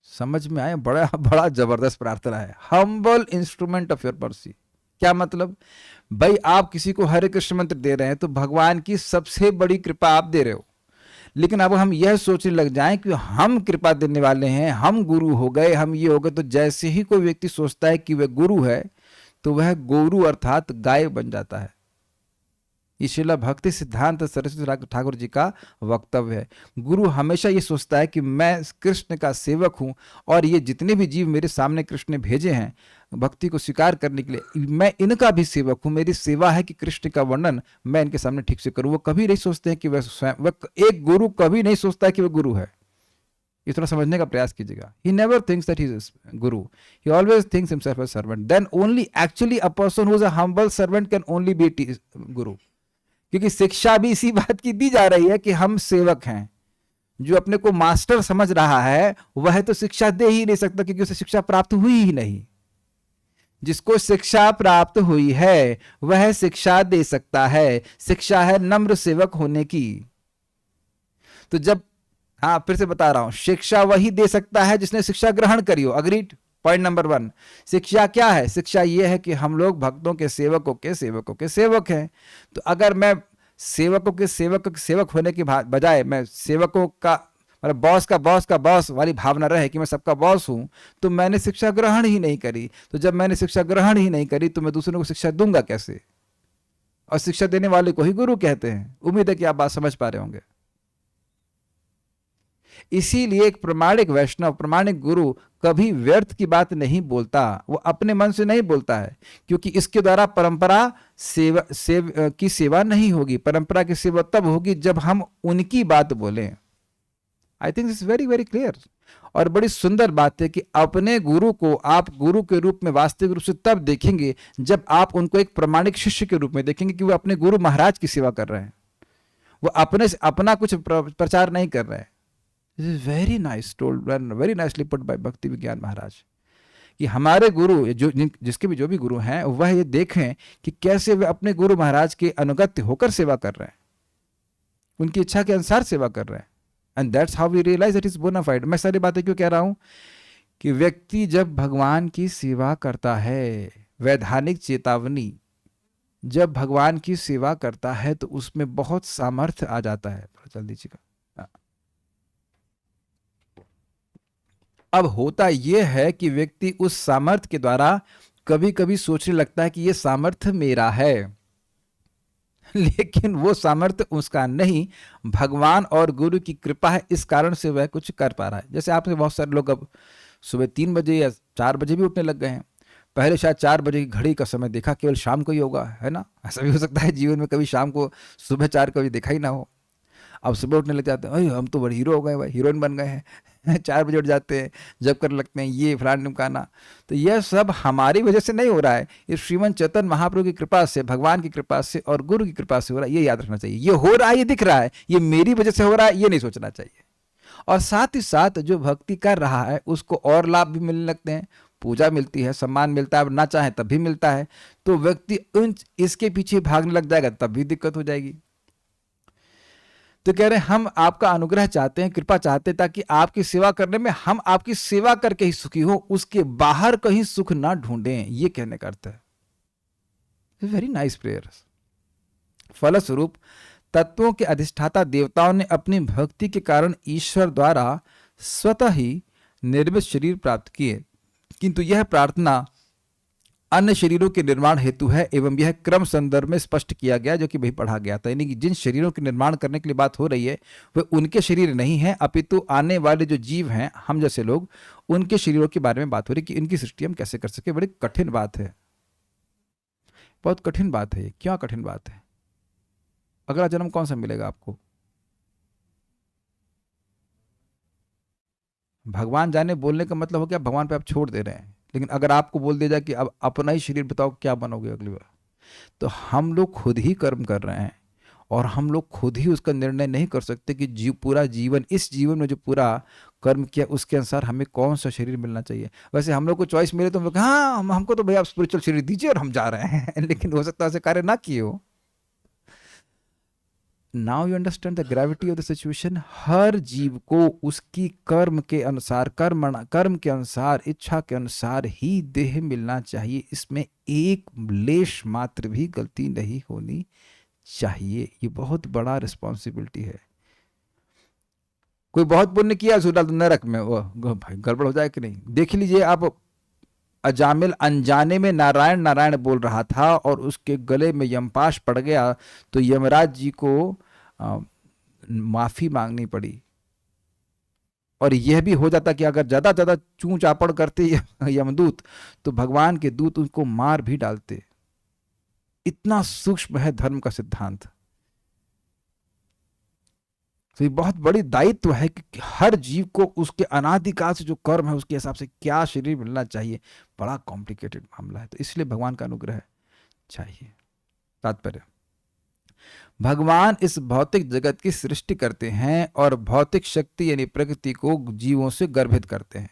समझ में आया? बड़ा बड़ा जबरदस्त प्रार्थना है, humble instrument of your mercy. क्या मतलब? भाई आप किसी को हरे कृष्ण मंत्र दे रहे हैं तो भगवान की सबसे बड़ी कृपा आप दे रहे हो, लेकिन अब हम यह सोचने लग जाएं कि हम कृपा देने वाले हैं, हम गुरु हो गए, हम ये हो गए, तो जैसे ही कोई व्यक्ति सोचता है कि वह गुरु है तो वह गोरु अर्थात गाय बन जाता है। ये श्रील भक्ति सिद्धांत सरस्वती ठाकुर जी का वक्तव्य है। गुरु हमेशा ये सोचता है कि मैं कृष्ण का सेवक हूं, और ये जितने भी जीव मेरे सामने कृष्ण ने भेजे हैं भक्ति को स्वीकार करने के लिए, मैं इनका भी सेवक हूं। मेरी सेवा है कि कृष्ण का वर्णन मैं इनके सामने ठीक से करूं। वो कभी नहीं सोचते हैं कि वह स्वयं, एक गुरु कभी नहीं सोचता है कि वह गुरु है। ये थोड़ा समझने का प्रयास कीजिएगा। He never thinks that he is guru. He always thinks himself as servant. Then only actually a person who is a humble servant can only be guru. क्योंकि शिक्षा भी इसी बात की दी जा रही है कि हम सेवक हैं। जो अपने को मास्टर समझ रहा है वह तो शिक्षा दे ही नहीं सकता, क्योंकि उसे शिक्षा प्राप्त हुई ही नहीं। जिसको शिक्षा प्राप्त हुई है वह शिक्षा दे सकता है। शिक्षा है नम्र सेवक होने की। तो जब, हाँ फिर से बता रहा हूं, शिक्षा वही दे सकता है जिसने शिक्षा ग्रहण करी हो। अग्रीड? पॉइंट नंबर 1, शिक्षा क्या है? शिक्षा यह है कि हम लोग भक्तों के सेवकों के सेवक हैं। तो अगर मैं सेवकों के सेवक होने की बजाय मैं सेवकों का मतलब बॉस का बॉस वाली भावना रहे कि मैं सबका बॉस हूं, तो मैंने शिक्षा ग्रहण ही नहीं करी। तो जब मैंने शिक्षा ग्रहण ही नहीं करी तो मैं दूसरों को शिक्षा दूंगा कैसे? और शिक्षा देने वाले को ही गुरु कहते हैं। उम्मीद है कि आप बात समझ पा रहे होंगे। इसीलिए एक प्रमाणिक वैष्णव, प्रमाणिक गुरु कभी व्यर्थ की बात नहीं बोलता। वो अपने मन से नहीं बोलता है, क्योंकि इसके द्वारा परंपरा की सेवा नहीं होगी। परंपरा की सेवा तब होगी जब हम उनकी बात बोलें। I think it's very very clear. और बड़ी सुंदर बात है कि अपने गुरु को आप गुरु के रूप में वास्तविक रूप से तब देखेंगे जब आप उनको एक प्रमाणिक शिष्य के रूप में देखेंगे कि वो अपने गुरु महाराज की सेवा कर रहे हैं। वो अपना कुछ प्रचार नहीं कर रहे हैं। This is very nice told and very nicely put by भक्ति विज्ञान महाराज, कि हमारे गुरु जिसके भी जो भी गुरु हैं वह ये देखें कि कैसे वे अपने गुरु महाराज के अनुगत्य होकर सेवा कर रहे हैं, उनकी इच्छा के अनुसार सेवा कर रहे हैं। And that's how we realise it is bona fide. मैं सारी बातें क्यों कह रहा हूं कि व्यक्ति जब भगवान की सेवा करता है, वैधानिक चेतावनी, जब भगवान की सेवा करता है तो उसमें बहुत सामर्थ्य आ जाता है। चल दीजिएगा। अब होता यह है कि व्यक्ति उस सामर्थ्य के द्वारा कभी कभी सोचने लगता है कि यह सामर्थ्य मेरा है। लेकिन वो सामर्थ्य उसका नहीं, भगवान और गुरु की कृपा है, इस कारण से वह कुछ कर पा रहा है। जैसे आपसे बहुत सारे लोग अब सुबह 3 बजे या 4 बजे भी उठने लग गए हैं। पहले शायद 4 बजे की घड़ी का समय देखा केवल शाम को ही होगा, है ना? ऐसा भी हो सकता है जीवन में कभी शाम को सुबह 4 कभी देखा ही ना हो। अब सुबह उठने लग जाते हैं, अरे हम तो बड़े हीरो हो गए भाई, हीरोइन बन गए हैं। 4 बजे उठ जाते हैं, जब कर लगते हैं, ये फलान ढिमकाना। तो यह सब हमारी वजह से नहीं हो रहा है, ये श्रीमन चैतन्य महाप्रभु की कृपा से, भगवान की कृपा से और गुरु की कृपा से हो रहा है। ये याद रखना चाहिए। ये हो रहा है, ये दिख रहा है, ये मेरी वजह से हो रहा है, ये नहीं सोचना चाहिए। और साथ ही साथ जो भक्ति कर रहा है उसको और लाभ भी मिलने लगते हैं, पूजा मिलती है, सम्मान मिलता है, ना चाहे तब भी मिलता है। तो व्यक्ति इसके पीछे भागने लग जाएगा, तब भी दिक्कत हो जाएगी। तो कह रहे हैं हम आपका अनुग्रह चाहते हैं, कृपा चाहते हैं, ताकि आपकी सेवा करने में हम आपकी सेवा करके ही सुखी हो, उसके बाहर कहीं सुख ना ढूंढें। ये कहने का अर्थ है। Very nice prayer. फलस्वरूप तत्वों के अधिष्ठाता देवताओं ने अपनी भक्ति के कारण ईश्वर द्वारा स्वतः ही निर्मित शरीर प्राप्त किए, किंतु यह प्रार्थना अन्य शरीरों के निर्माण हेतु है, एवं यह क्रम संदर्भ में स्पष्ट किया गया, जो कि वही पढ़ा गया था। यानी कि जिन शरीरों के निर्माण करने के लिए बात हो रही है वे उनके शरीर नहीं है, अपितु आने वाले जो जीव हैं, हम जैसे लोग, उनके शरीरों के बारे में बात हो रही कि इनकी सृष्टि हम कैसे कर सके। बड़ी कठिन बात है, बहुत कठिन बात है। क्या कठिन बात है? अगला जन्म कौन सा मिलेगा आपको? भगवान जाने बोलने का मतलब हो गया भगवान पे आप छोड़ दे रहे हैं। लेकिन अगर आपको बोल दिया जाए कि अब अपना ही शरीर बताओ क्या बनोगे अगली बार, तो हम लोग खुद ही कर्म कर रहे हैं और हम लोग खुद ही उसका निर्णय नहीं कर सकते कि पूरा जीवन, इस जीवन में जो पूरा कर्म किया उसके अनुसार हमें कौन सा शरीर मिलना चाहिए। वैसे हम लोग को चॉइस मिले तो हम लोग हाँ हमको तो भैया आप स्पिरिचुअल शरीर दीजिए और हम जा रहे हैं। लेकिन हो सकता है ऐसे कार्य ना किए हो। Now you understand the gravity of the situation. हर जीव को उसकी कर्म के अनुसार, कर्म के अनुसार, इच्छा के अनुसार ही देह मिलना चाहिए। इसमें एक लेश मात्र भी गलती नहीं होनी चाहिए। ये बहुत बड़ा रिस्पॉन्सिबिलिटी है। कोई बहुत पुण्य किया सुधा नरक में, वो भाई गड़बड़ हो जाए कि नहीं। देख लीजिए आप, अजामिल अनजाने में नारायण नारायण बोल रहा था और उसके गले में यमपाश पड़ गया, तो यमराज जी को माफी मांगनी पड़ी। और यह भी हो जाता कि अगर ज्यादा ज्यादा चूं चापड़ करते यमदूत, तो भगवान के दूत उनको मार भी डालते। इतना सूक्ष्म है धर्म का सिद्धांत। तो ये बहुत बड़ी दायित्व है कि हर जीव को उसके अनादिकाल से जो कर्म है उसके हिसाब से क्या शरीर मिलना चाहिए। बड़ा कॉम्प्लिकेटेड मामला है। तो इसलिए भगवान का अनुग्रह चाहिए। तात्पर्य, भगवान इस भौतिक जगत की सृष्टि करते हैं और भौतिक शक्ति यानी प्रकृति को जीवों से गर्भित करते हैं,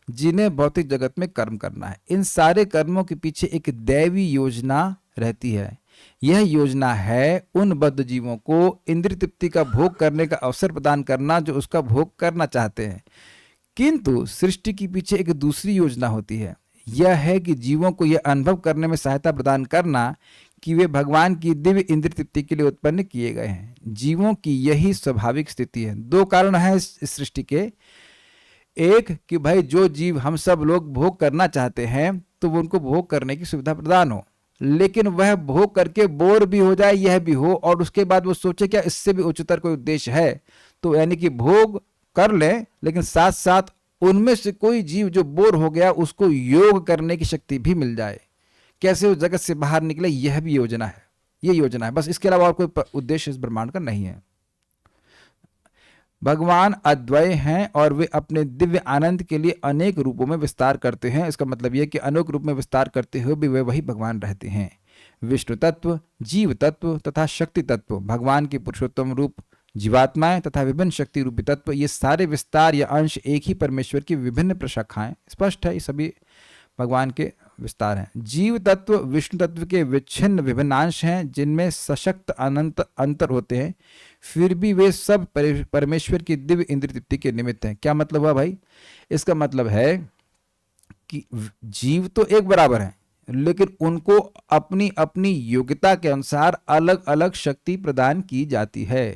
जिन्हें भौतिक जगत में कर्म करना है। इन सारे कर्मों के पीछे एक दैवी योजना रहती है। यह योजना है उन बद्ध जीवों को इंद्रिय तृप्ति का भोग करने का अवसर प्रदान करना जो उसका भोग करना चाहते हैं। किंतु सृष्टि के पीछे एक दूसरी योजना होती है। यह है कि जीवों को यह अनुभव करने में सहायता प्रदान करना कि वे भगवान की दिव्य इंद्रिय तृप्ति के लिए उत्पन्न किए गए हैं। जीवों की यही स्वाभाविक स्थिति है। दो कारण है इस सृष्टि के। एक कि भाई जो जीव हम सब लोग भोग करना चाहते हैं तो वो उनको भोग करने की सुविधा प्रदान हो, लेकिन वह भोग करके बोर भी हो जाए, यह भी हो, और उसके बाद वो सोचे क्या इससे भी उच्चतर कोई उद्देश्य है। तो यानी कि भोग कर ले, लेकिन साथ साथ उनमें से कोई जीव जो बोर हो गया उसको योग करने की शक्ति भी मिल जाए, कैसे उस जगत से बाहर निकले। यह भी योजना है। ये योजना है, बस इसके अलावा और कोई उद्देश्य इस ब्रह्मांड का नहीं है। भगवान अद्वय हैं और वे अपने दिव्य आनंद के लिए अनेक रूपों में विस्तार करते हैं। इसका मतलब यह कि अनेक रूप में विस्तार करते हुए भी वे वही भगवान रहते हैं। विष्णु तत्व, जीव तत्व तथा शक्ति तत्व, भगवान के पुरुषोत्तम रूप, जीवात्माएं तथा विभिन्न शक्ति रूपी तत्व, ये सारे विस्तार या अंश एक ही परमेश्वर की विभिन्न प्रशाखाएं। स्पष्ट है, ये सभी भगवान के विस्तार हैं। जीव तत्व विष्णु तत्व के विच्छिन्न विभिन्नांश हैं जिनमें सशक्त अनंत अंतर होते हैं, फिर भी वे सब परमेश्वर की दिव्य इंद्रिय तृप्ति के निमित्त हैं। क्या मतलब हुआ भाई? इसका मतलब है कि जीव तो एक बराबर हैं, लेकिन उनको अपनी अपनी योग्यता के अनुसार अलग अलग शक्ति प्रदान की जाती है।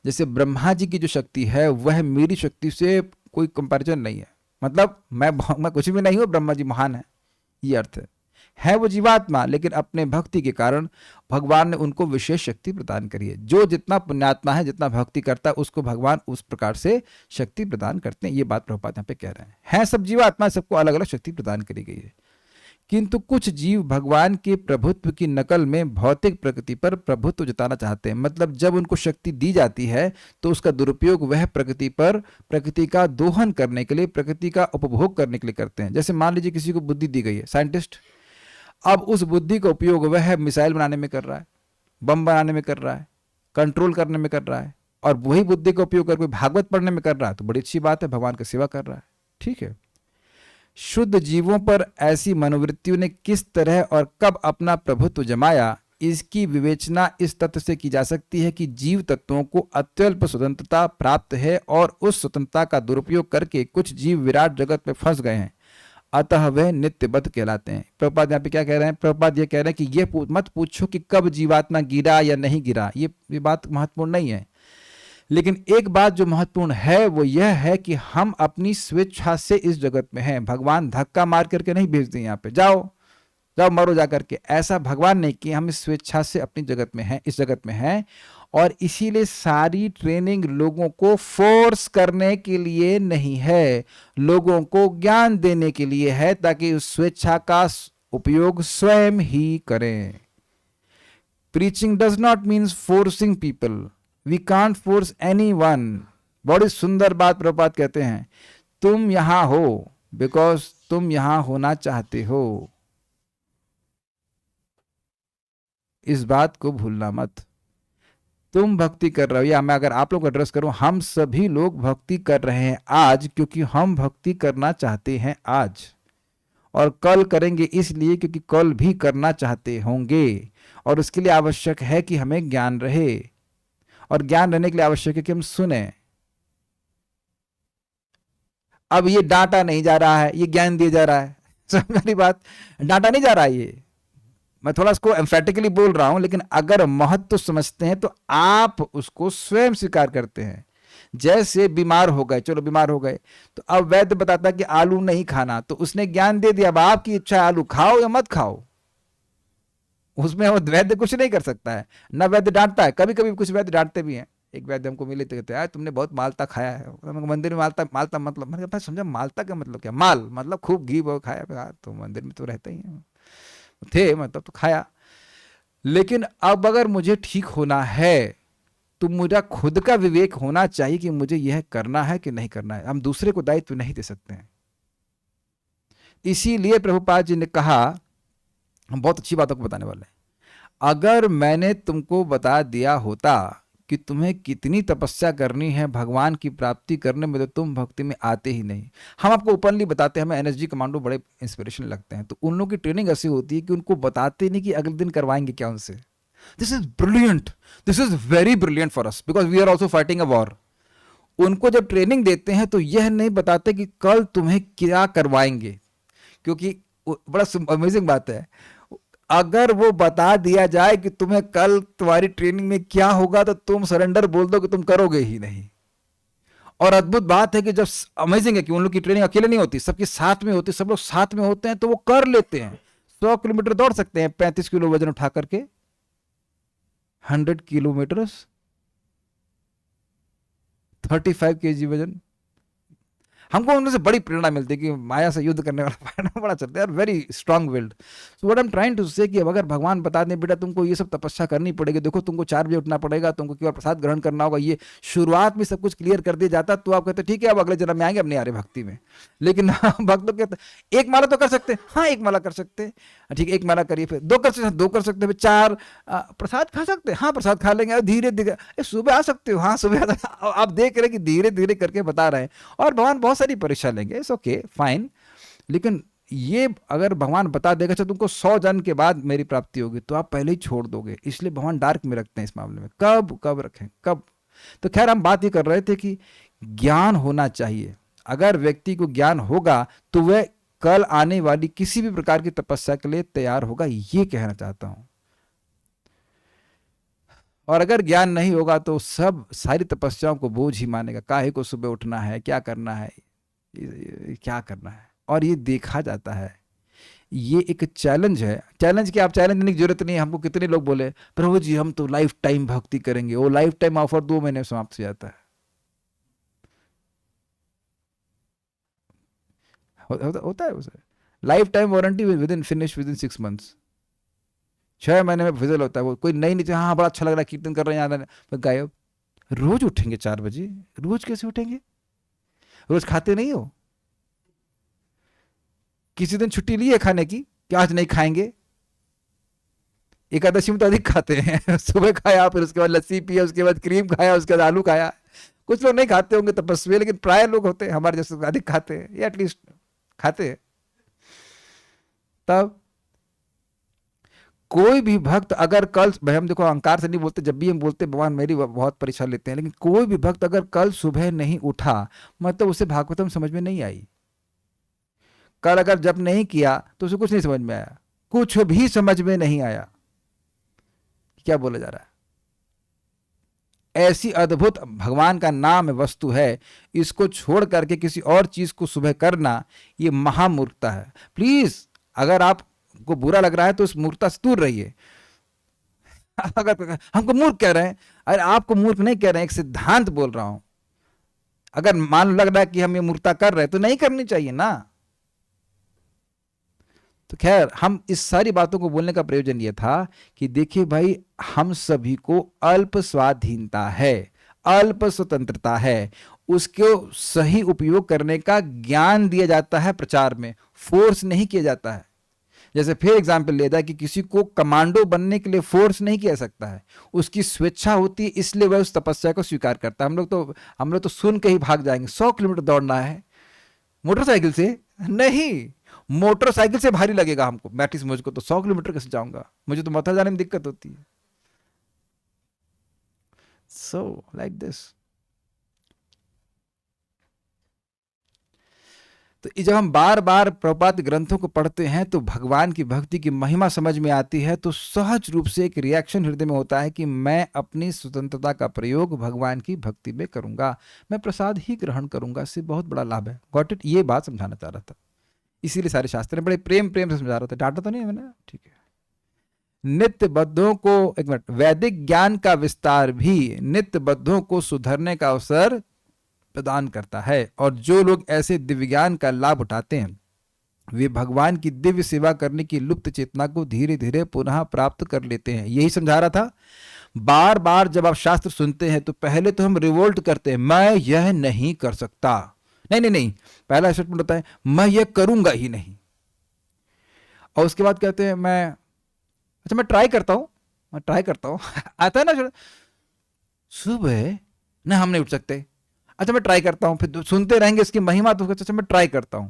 जैसे ब्रह्मा जी की जो शक्ति है वह मेरी शक्ति से कोई कंपैरिजन नहीं है। मतलब मैं कुछ भी नहीं हूं, ब्रह्मा जी महान है, ये अर्थ है। है वो जीवात्मा, लेकिन अपने भक्ति के कारण भगवान ने उनको विशेष शक्ति प्रदान करी है। जो जितना पुण्यात्मा है, जितना भक्ति करता है, उसको भगवान उस प्रकार से शक्ति प्रदान करते हैं। ये बात प्रभुपाद यहाँ पे कह रहे हैं सब जीवात्मा, सबको अलग अलग शक्ति प्रदान करी गई है। किंतु कुछ जीव भगवान के प्रभुत्व की नकल में भौतिक प्रकृति पर प्रभुत्व जताना चाहते हैं। मतलब जब उनको शक्ति दी जाती है तो उसका दुरुपयोग वह प्रकृति पर, प्रकृति का दोहन करने के लिए, प्रकृति का उपभोग करने के लिए करते हैं। जैसे मान लीजिए किसी को बुद्धि दी गई है, साइंटिस्ट, अब उस बुद्धि का उपयोग वह मिसाइल बनाने में कर रहा है, बम बनाने में कर रहा है, कंट्रोल करने में कर रहा है, और वही बुद्धि का उपयोग करके भागवत पढ़ने में कर रहा है, तो बड़ी अच्छी बात है, भगवान की सेवा कर रहा है, ठीक है। शुद्ध जीवों पर ऐसी मनोवृत्तियों ने किस तरह और कब अपना प्रभुत्व जमाया, इसकी विवेचना इस तथ्य से की जा सकती है कि जीव तत्वों को अत्यल्प स्वतंत्रता प्राप्त है और उस स्वतंत्रता का दुरुपयोग करके कुछ जीव विराट जगत में फंस गए हैं, अतः वह नित्यबद्ध कहलाते हैं। प्रभुपाद यहाँ पे क्या कह रहे हैं? प्रभुपाद ये कह रहे हैं कि ये मत पूछो कि कब जीवात्मा गिरा या नहीं गिरा, ये बात महत्वपूर्ण नहीं है। लेकिन एक बात जो महत्वपूर्ण है वो यह है कि हम अपनी स्वेच्छा से इस जगत में हैं। भगवान धक्का मार करके नहीं भेज दें यहाँ पे, जाओ जाओ मरो जा करके, ऐसा भगवान नहीं कि हम इस स्वेच्छा से अपनी जगत में हैं, इस जगत में हैं। और इसीलिए सारी ट्रेनिंग लोगों को फोर्स करने के लिए नहीं है, लोगों को ज्ञान देने के लिए है, ताकि उस स्वेच्छा का उपयोग स्वयं ही करें। Preaching does not means forcing people, we can't force anyone. बड़ी सुंदर बात प्रभुपाद कहते हैं, तुम यहां हो बिकॉज तुम यहां होना चाहते हो, इस बात को भूलना मत। तुम भक्ति कर रहे हो, या मैं अगर आप लोग को एड्रेस करूं, हम सभी लोग भक्ति कर रहे हैं आज क्योंकि हम भक्ति करना चाहते हैं आज, और कल करेंगे इसलिए क्योंकि कल भी करना चाहते होंगे। और उसके लिए आवश्यक है कि हमें ज्ञान रहे, और ज्ञान रहने के लिए आवश्यक है कि हम सुने। अब ये डांटा नहीं जा रहा है, ये ज्ञान दिया जा रहा है, समझ मेरी बात, डांटा नहीं जा रहा है। ये मैं थोड़ा इसको एम्फेटिकली बोल रहा हूं, लेकिन अगर महत्व समझते हैं तो आप उसको स्वयं स्वीकार करते हैं। जैसे बीमार हो गए, चलो बीमार हो गए, तो अब वैद्य बताता है कि आलू नहीं खाना, तो उसने ज्ञान दे दिया, अब आपकी इच्छा है आलू खाओ या मत खाओ, उसमें वो वैद्य कुछ नहीं कर सकता है, ना वैद्य डांटता है। कभी कभी कुछ वैद्य डांटते भी हैं। एक वैद्य हमको मिले तो कहते हैं तुमने बहुत मालता खाया है। मंदिर में मालता, मालता मतलब, मैंने कहा समझा मालता का मतलब क्या? माल मतलब खूब घी वो खाया, तो मंदिर में तो रहता ही है, थे मतलब तो खाया। लेकिन अब अगर मुझे ठीक होना है तो मुझे खुद का विवेक होना चाहिए कि मुझे यह करना है कि नहीं करना है। हम दूसरे को दायित्व नहीं दे सकते हैं। इसीलिए प्रभुपाद जी ने कहा, हम बहुत अच्छी बातों को बताने वाले हैं, अगर मैंने तुमको बता दिया होता कि तुम्हें कितनी तपस्या करनी है भगवान की प्राप्ति करने में, तो तुम भक्ति में आते ही नहीं। हम आपको ओपनली बताते हैं, हमें एनएसजी कमांडो बड़े इंस्पिरेशन लगते हैं, तो उन लोगों की ट्रेनिंग ऐसी होती है कि उनको बताते नहीं कि अगले दिन करवाएंगे क्या उनसे। This is brilliant, this is very brilliant for us because we are also fighting a war. उनको जब ट्रेनिंग देते हैं तो यह नहीं बताते कि कल तुम्हें क्या करवाएंगे, क्योंकि बड़ा अमेजिंग बात है, अगर वो बता दिया जाए कि तुम्हें कल तुम्हारी ट्रेनिंग में क्या होगा तो तुम सरेंडर बोल दो कि तुम करोगे ही नहीं। और अद्भुत बात है कि जब, अमेजिंग है कि उन लोग की ट्रेनिंग अकेले नहीं होती, सबके साथ में होती, सब लोग साथ में होते हैं, तो वो कर लेते हैं। 100 किलोमीटर दौड़ सकते हैं 35 किलो वजन उठा करके, 100 किलोमीटर 35 kg वजन। हमको उनसे बड़ी प्रेरणा मिलती है कि माया से युद्ध करने वाला बड़ा चलता है, very strong willed. So what I am trying to say कि अब अगर भगवान बता दें बेटा तुमको ये सब तपस्या करनी पड़ेगी, देखो तुमको 4 बजे उठना पड़ेगा, तुमको केवल प्रसाद ग्रहण करना होगा, ये शुरुआत में सब कुछ क्लियर कर दिया जाता, तो आप कहते ठीक है अब अगले जन्म में आएंगे, अब नहीं आ रहे भक्ति में। लेकिन भक्त लोग कहते एक माला तो कर सकते, हाँ एक माला कर सकते, ठीक है एक माला करिए, फिर 2 कर सकते, 2 कर सकते, फिर 4 प्रसाद खा सकते, हाँ प्रसाद खा लेंगे, धीरे धीरे सुबह आ सकते हो, हाँ सुबह आप देख रहे कि धीरे धीरे करके बता रहे हैं, और भगवान बहुत सारी परीक्षा लेंगे, इट्स ओके फाइन। लेकिन ये अगर भगवान बता देगा अच्छा तुमको 100 जन्म के बाद मेरी प्राप्ति होगी, तो आप पहले ही छोड़ दोगे। इसलिए भगवान डार्क में रखते हैं इस मामले में, कब रखें कब। तो खैर हम बात ये कर रहे थे कि ज्ञान होना चाहिए। अगर व्यक्ति को ज्ञान होगा तो वह कल आने वाली किसी भी प्रकार की तपस्या के लिए तैयार होगा, ये कहना चाहता हूं। और अगर ज्ञान नहीं होगा तो सब सारी तपस्याओं को बोझ ही मानेगा, काहे को सुबह उठना है, क्या करना है, क्या करना है। और ये देखा जाता है, ये एक चैलेंज है। चैलेंज की आप चैलेंज देने की जरूरत नहीं है। हमको कितने लोग बोले प्रभु जी हम तो लाइफ टाइम भक्ति करेंगे, वो लाइफ टाइम ऑफर 2 महीने में समाप्त हो जाता है। होता है उसे life time warranty with in finish with in 6 months. 6 महीने में फिजल होता है वो। कोई नई नीचे, हाँ बड़ा अच्छा लग रहा है कीर्तन कर रहे हैं यहाँ, गायब। रोज उठेंगे 4 बजे? रोज कैसे उठेंगे? रोज खाते नहीं हो? किसी दिन छुट्टी ली है खाने की कि आज नहीं खाएंगे? एकादशी में तो अधिक खाते हैं सुबह खाया, फिर उसके बाद लस्सी पिया, उसके बाद क्रीम खाया, उसके बाद आलू खाया। कुछ लोग नहीं खाते होंगे तपस्वी, लेकिन प्राय लोग होते हैं हमारे जैसे अधिक खाते हैं, या एटलीस्ट खाते हैं। तब कोई भी भक्त अगर कल, भाई हम देखो अहंकार से नहीं बोलते, जब भी हम बोलते भगवान मेरी बहुत परीक्षा लेते हैं, लेकिन कोई भी भक्त अगर कल सुबह नहीं उठा, मतलब उसे भागवतम समझ में नहीं आई। कल अगर जब नहीं किया तो उसे कुछ नहीं समझ में आया, कुछ भी समझ में नहीं आया क्या बोला जा रहा है। ऐसी अद्भुत भगवान का नाम वस्तु है, इसको छोड़ करके किसी और चीज को सुबह करना, ये महामूर्खता है। प्लीज अगर आपको बुरा लग रहा है तो उस मूर्खता से दूर रहिए। अगर हमको मूर्ख कह रहे हैं, अरे आपको मूर्ख नहीं कह रहे हैं, एक सिद्धांत बोल रहा हूं। अगर मान लग रहा है कि हम ये मूर्खता कर रहे हैं तो नहीं करनी चाहिए ना। तो खैर, हम इस सारी बातों को बोलने का प्रयोजन यह था कि देखिए भाई, हम सभी को अल्प स्वाधीनता है, अल्प स्वतंत्रता है, उसको सही उपयोग करने का ज्ञान दिया जाता है प्रचार में, फोर्स नहीं किया जाता है। जैसे फिर एग्जाम्पल लिया जाए कि किसी को कमांडो बनने के लिए फोर्स नहीं किया सकता है, उसकी स्वेच्छा होती है, इसलिए वह उस तपस्या को स्वीकार करता है। हम लोग तो सुन के ही भाग जाएंगे, 100 किलोमीटर दौड़ना है मोटरसाइकिल से नहीं, मोटरसाइकिल से भारी लगेगा हमको, मैटिस मुझको तो 100 किलोमीटर कैसे जाऊंगा, मुझे तो मथुरा जाने में दिक्कत होती है। So like this. तो जब हम बार बार प्रभुपाद ग्रंथों को पढ़ते हैं तो भगवान की भक्ति की महिमा समझ में आती है, तो सहज रूप से एक रिएक्शन हृदय में होता है कि मैं अपनी स्वतंत्रता का प्रयोग भगवान की भक्ति में करूंगा, मैं प्रसाद ही ग्रहण करूंगा, इससे बहुत बड़ा लाभ है। Got it? ये बात समझाना चाह रहा था, इसीलिए सारे शास्त्र बड़े प्रेम प्रेम से समझा रहे थे, डांटा तो नहीं है मैंने, ठीक है। नित्य बद्धों को, एक मिनट, वैदिक ज्ञान का विस्तार भी नित्य बद्धों को सुधरने का अवसर प्रदान करता है, और जो लोग ऐसे दिव्य ज्ञान का लाभ उठाते हैं वे भगवान की दिव्य सेवा करने की लुप्त चेतना को धीरे धीरे पुनः प्राप्त कर लेते हैं। यही समझा रहा था। बार बार जब आप शास्त्र सुनते हैं तो पहले तो हम रिवोल्ट करते हैं, मैं यह नहीं कर सकता, नहीं नहीं नहीं, पहला स्टेटमेंट होता है मैं यह करूंगा ही नहीं, और उसके बाद कहते हैं मैं, अच्छा मैं ट्राई करता हूं, मैं ट्राई करता हूं आता है ना सुबह, ना हम नहीं उठ सकते, अच्छा मैं ट्राई करता हूं, फिर सुनते रहेंगे इसकी महिमा तो अच्छा मैं ट्राई करता हूं,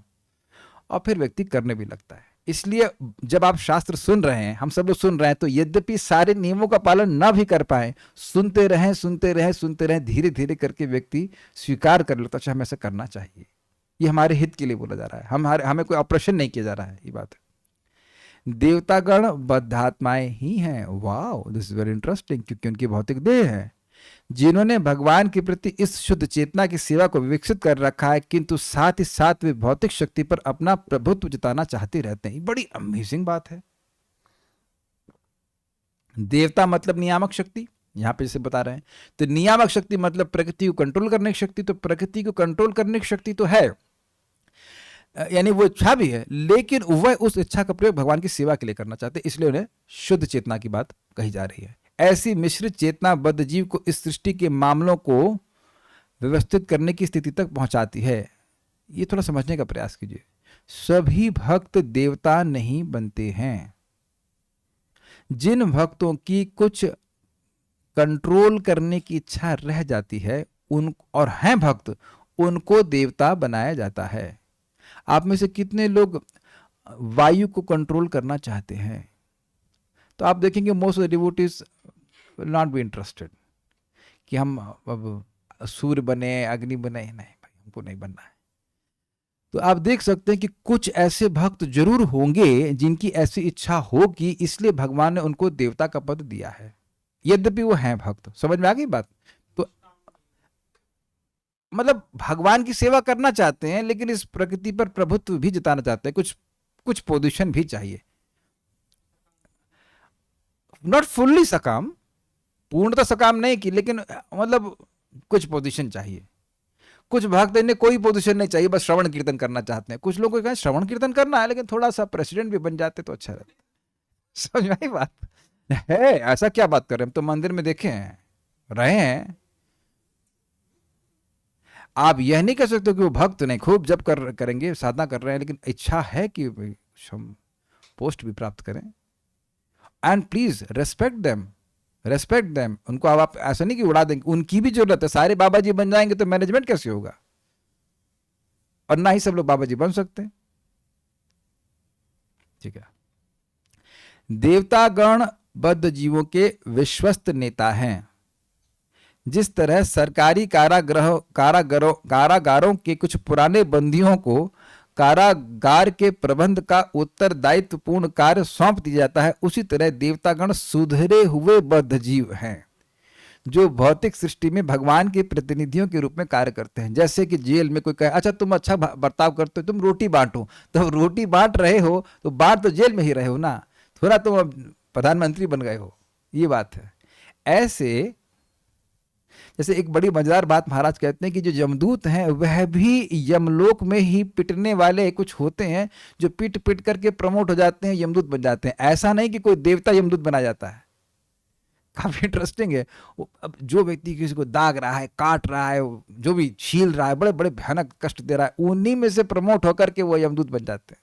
और फिर व्यक्ति करने भी लगता है। इसलिए जब आप शास्त्र सुन रहे हैं, हम सब लोग सुन रहे हैं, तो यद्यपि सारे नियमों का पालन ना भी कर पाए, सुनते रहें सुनते रहें सुनते रहें, धीरे धीरे करके व्यक्ति स्वीकार कर लेता है, अच्छा हमें ऐसा करना चाहिए, ये हमारे हित के लिए बोला जा रहा है, हमें कोई ऑपरेशन नहीं किया जा रहा है, ये बात है। देवतागण बद्धात्माएं ही हैं, wow this is very interesting, क्योंकि उनकी भौतिक देह है, जिन्होंने भगवान के प्रति इस शुद्ध चेतना की सेवा को विकसित कर रखा है, किंतु साथ ही साथ वे भौतिक शक्ति पर अपना प्रभुत्व जताना चाहते रहते हैं। बड़ी अमेजिंग बात है। देवता मतलब नियामक शक्ति, यहां पे जैसे बता रहे हैं, तो नियामक शक्ति मतलब प्रकृति को कंट्रोल करने की शक्ति, तो प्रकृति को कंट्रोल करने की शक्ति तो है, यानी वो इच्छा भी है, लेकिन वह उस इच्छा का प्रयोग भगवान की सेवा के लिए करना चाहते हैं, इसलिए उन्हें शुद्ध चेतना की बात कही जा रही है। ऐसी मिश्रित चेतना बद्ध जीव को इस सृष्टि के मामलों को व्यवस्थित करने की स्थिति तक पहुंचाती है। ये थोड़ा समझने का प्रयास कीजिए। सभी भक्त देवता नहीं बनते हैं। जिन भक्तों की कुछ कंट्रोल करने की इच्छा रह जाती है उन और हैं भक्त, उनको देवता बनाया जाता है। आप में से कितने लोग वायु को कंट्रोल करना चाहते हैं? तो आप देखेंगे most of the devotees will not be interested कि हम अब सूर्य बने, अग्नि बने, नहीं भाई हमको नहीं बनना है। तो आप देख सकते हैं कि कुछ ऐसे भक्त जरूर होंगे जिनकी ऐसी इच्छा होगी, इसलिए भगवान ने उनको देवता का पद दिया है, यद्यपि वो हैं भक्त। समझ में आ गई बात? तो मतलब भगवान की सेवा करना चाहते हैं, लेकिन इस प्रकृति पर प्रभुत्व भी जताना चाहते हैं, कुछ कुछ पोजीशन भी चाहिए, नॉट फुल्ली सकाम, पूर्णतः सकाम नहीं की, लेकिन मतलब कुछ पोजीशन चाहिए। कुछ भक्त इन्हें कोई पोजीशन नहीं चाहिए, बस श्रवण कीर्तन करना चाहते हैं। कुछ लोग को कहें श्रवण कीर्तन करना है, लेकिन थोड़ा सा प्रेसिडेंट भी बन जाते तो अच्छा रहता। समझ में आई बात है? ऐसा क्या बात कर रहे हैं, हम तो मंदिर में देखे हैं, रहे हैं। आप यह नहीं कह सकते कि वो भक्त नहीं, खूब जब करेंगे, साधना कर रहे हैं, लेकिन इच्छा है कि हम पोस्ट भी प्राप्त करें। And please respect them, respect them. उनको अब आप ऐसा नहीं कि उड़ा देंगे, उनकी भी जरूरत है। सारे बाबा जी बन जाएंगे तो मैनेजमेंट कैसे होगा, और ना ही सब लोग बाबा जी बन सकते हैं। ठीक है। देवतागण बद्ध जीवों के विश्वस्त नेता हैं। जिस तरह सरकारी कारागारों के कुछ पुराने बंदियों को कारागार के प्रबंध का उत्तरदायित्व पूर्ण कार्य सौंप दिया जाता है, उसी तरह देवतागण सुधरे हुए बद्ध जीव हैं जो भौतिक सृष्टि में भगवान के प्रतिनिधियों के रूप में कार्य करते हैं। जैसे कि जेल में कोई कहे अच्छा तुम अच्छा बर्ताव करते हो, तुम रोटी बांटो, तो रोटी बांट रहे हो तो बांट तो जेल में ही रहे हो ना, थोड़ा तुम अब प्रधानमंत्री बन गए हो, ये बात है। ऐसे जैसे एक बड़ी मजेदार बात महाराज कहते हैं कि जो यमदूत हैं वह भी यमलोक में ही पिटने वाले कुछ होते हैं, जो पिट पिट करके प्रमोट हो जाते हैं, यमदूत बन जाते हैं। ऐसा नहीं कि कोई देवता यमदूत बना जाता है। काफी इंटरेस्टिंग है। अब जो व्यक्ति किसी को दाग रहा है, काट रहा है, जो भी छील रहा है, बड़े बड़े भयानक कष्ट दे रहा है, उन्हीं में से प्रमोट होकर के वो यमदूत बन जाते हैं।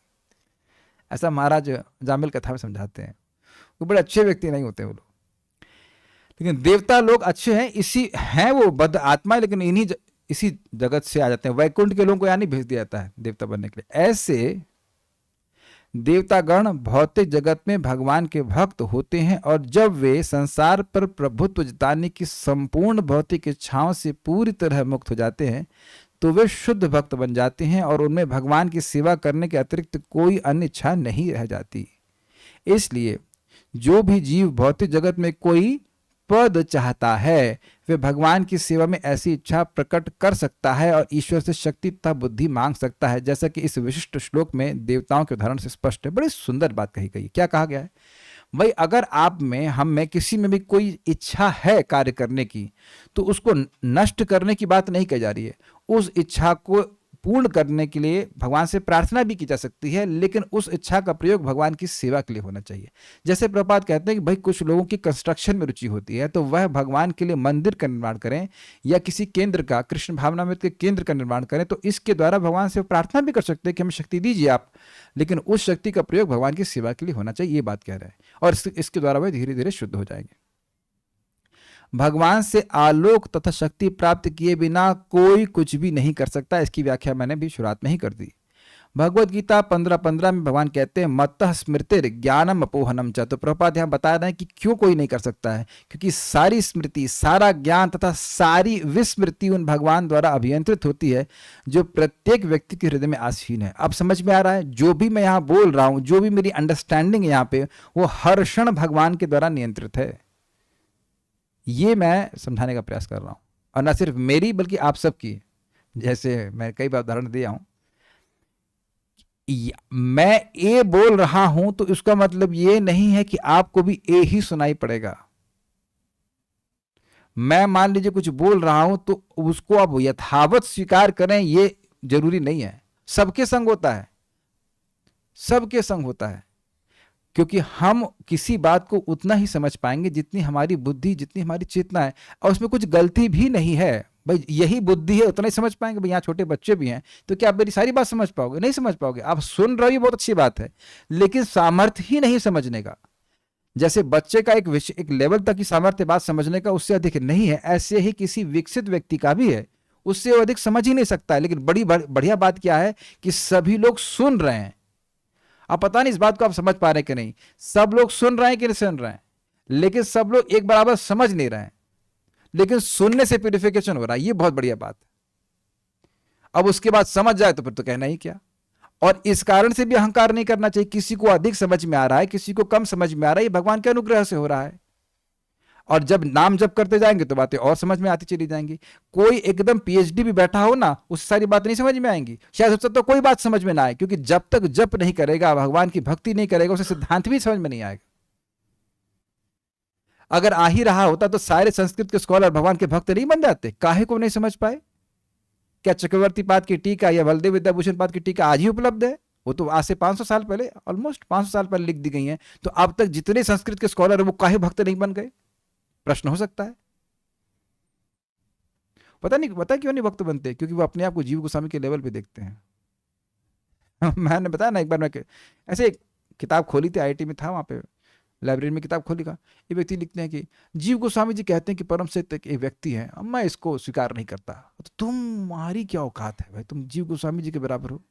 ऐसा महाराज जामिल कथा में समझाते हैं। वो बड़े अच्छे व्यक्ति नहीं होते वो लोग, लेकिन देवता लोग अच्छे हैं, इसी हैं वो बद्ध आत्मा, लेकिन इसी जगत से आ जाते हैं। वैकुंठ के लोगों को यहाँ नहीं भेज दिया जाता है देवता बनने के लिए। ऐसे देवतागण भौतिक जगत में भगवान के भक्त होते हैं, और जब वे संसार पर प्रभुत्व जताने की संपूर्ण भौतिक इच्छाओं से पूरी तरह मुक्त हो जाते हैं तो वे शुद्ध भक्त बन जाते हैं, और उनमें भगवान की सेवा करने के अतिरिक्त कोई अन्य इच्छा नहीं रह जाती। इसलिए जो भी जीव भौतिक जगत में कोई पद चाहता है, वे भगवान की सेवा में ऐसी इच्छा प्रकट कर सकता है और ईश्वर से शक्ति तथा बुद्धि मांग सकता है, जैसा कि इस विशिष्ट श्लोक में देवताओं के उदाहरण से स्पष्ट है। बड़ी सुंदर बात कही गई। क्या कहा गया है भाई, अगर आप में, हम में, किसी में भी कोई इच्छा है कार्य करने की, तो उसको नष्ट करने की बात नहीं कही जा रही है। उस इच्छा को पूर्ण करने के लिए भगवान से प्रार्थना भी की जा सकती है, लेकिन उस इच्छा का प्रयोग भगवान की सेवा के लिए होना चाहिए। जैसे प्रभुपाद कहते हैं कि भाई कुछ लोगों की कंस्ट्रक्शन में रुचि होती है, तो वह भगवान के लिए मंदिर का निर्माण करें या किसी केंद्र का, कृष्ण भावनामृत के केंद्र का निर्माण करें, तो इसके द्वारा भगवान से प्रार्थना भी कर सकते हैं कि हमें शक्ति दीजिए आप, लेकिन उस शक्ति का प्रयोग भगवान की सेवा के लिए होना चाहिए। ये बात कह रहे हैं, और इसके द्वारा वह धीरे धीरे शुद्ध हो जाएंगे। भगवान से आलोक तथा शक्ति प्राप्त किए बिना कोई कुछ भी नहीं कर सकता। इसकी व्याख्या मैंने भी शुरुआत में ही कर दी। भगवद गीता 15:15 में भगवान कहते हैं मत्तः स्मृतिर ज्ञानम अपोहनम च। तो प्रभुपाद यहाँ बता रहे हैं कि क्यों कोई नहीं कर सकता है, क्योंकि सारी स्मृति, सारा ज्ञान तथा सारी विस्मृति उन भगवान द्वारा अभियंत्रित होती है जो प्रत्येक व्यक्ति के हृदय में आसीन है। अब समझ में आ रहा है, जो भी मैं यहाँ बोल रहा हूँ, जो भी मेरी अंडरस्टैंडिंग है यहाँ पे, वो हर क्षण भगवान के द्वारा नियंत्रित है। ये मैं समझाने का प्रयास कर रहा हूं, और न सिर्फ मेरी बल्कि आप सबकी। जैसे मैं कई बार उदाहरण दिया हूं, मैं ए बोल रहा हूं तो इसका मतलब ये नहीं है कि आपको भी ए ही सुनाई पड़ेगा। मैं मान लीजिए कुछ बोल रहा हूं तो उसको आप यथावत स्वीकार करें, ये जरूरी नहीं है। सबके संग होता है, सबके संग होता है, क्योंकि हम किसी बात को उतना ही समझ पाएंगे जितनी हमारी बुद्धि, जितनी हमारी चेतना है, और उसमें कुछ गलती भी नहीं है। भाई यही बुद्धि है, उतना ही समझ पाएंगे। भाई यहाँ छोटे बच्चे भी हैं, तो क्या आप मेरी सारी बात समझ पाओगे? नहीं समझ पाओगे। आप सुन रहे हो, बहुत अच्छी बात है, लेकिन सामर्थ्य ही नहीं समझने का। जैसे बच्चे का एक लेवल तक की सामर्थ्य बात समझने का, उससे अधिक नहीं है, ऐसे ही किसी विकसित व्यक्ति का भी है, उससे वो अधिक समझ ही नहीं सकता है। लेकिन बड़ी बढ़िया बात क्या है कि सभी लोग सुन रहे हैं। अब पता नहीं इस बात को आप समझ पा रहे हैं कि नहीं, सब लोग सुन रहे हैं कि नहीं सुन रहे हैं, लेकिन सब लोग एक बराबर समझ नहीं रहे हैं, लेकिन सुनने से प्यूरिफिकेशन हो रहा है। ये बहुत बढ़िया बात है। अब उसके बाद समझ जाए तो फिर तो कहना ही क्या। और इस कारण से भी अहंकार नहीं करना चाहिए। किसी को अधिक समझ में आ रहा है, किसी को कम समझ में आ रहा है, ये भगवान के अनुग्रह से हो रहा है। और जब नाम जप करते जाएंगे तो बातें और समझ में आती चली जाएंगी। कोई एकदम पीएचडी भी बैठा हो ना, उससे सारी बात नहीं समझ में आएंगी, शायद उससे तो कोई बात समझ में ना आए, क्योंकि जब तक जप नहीं करेगा, भगवान की भक्ति नहीं करेगा, उसे सिद्धांत भी समझ में नहीं आएगा। अगर आ ही रहा होता तो सारे संस्कृत के स्कॉलर भगवान के भक्त नहीं बन जाते? काहे को नहीं समझ पाए? क्या चक्रवर्ती पाद की टीका या बलदेव विद्याभूषण पाद की टीका आज ही उपलब्ध है? वो तो आज से 500 साल पहले, ऑलमोस्ट 500 साल पहले लिख दी गई हैं। तो अब तक जितने संस्कृत के स्कॉलर है वो काहे भक्त नहीं बन गए? प्रश्न हो सकता है। पता नहीं, पता क्यों नहीं भक्त बनते? क्योंकि वो अपने आप को जीव गोस्वामी के लेवल पे देखते हैं। मैंने बताया ना, एक बार मैं ऐसे एक किताब खोली थी, आईआईटी में था, वहां पे लाइब्रेरी में किताब खोली का, ये व्यक्ति लिखते हैं कि जीव गोस्वामी जी कहते हैं कि परम सत्य एक व्यक्ति है, अब मैं इसको स्वीकार नहीं करता। तो तुम्हारी क्या औकात है भाई, तुम जीव गोस्वामी जी के बराबर हो?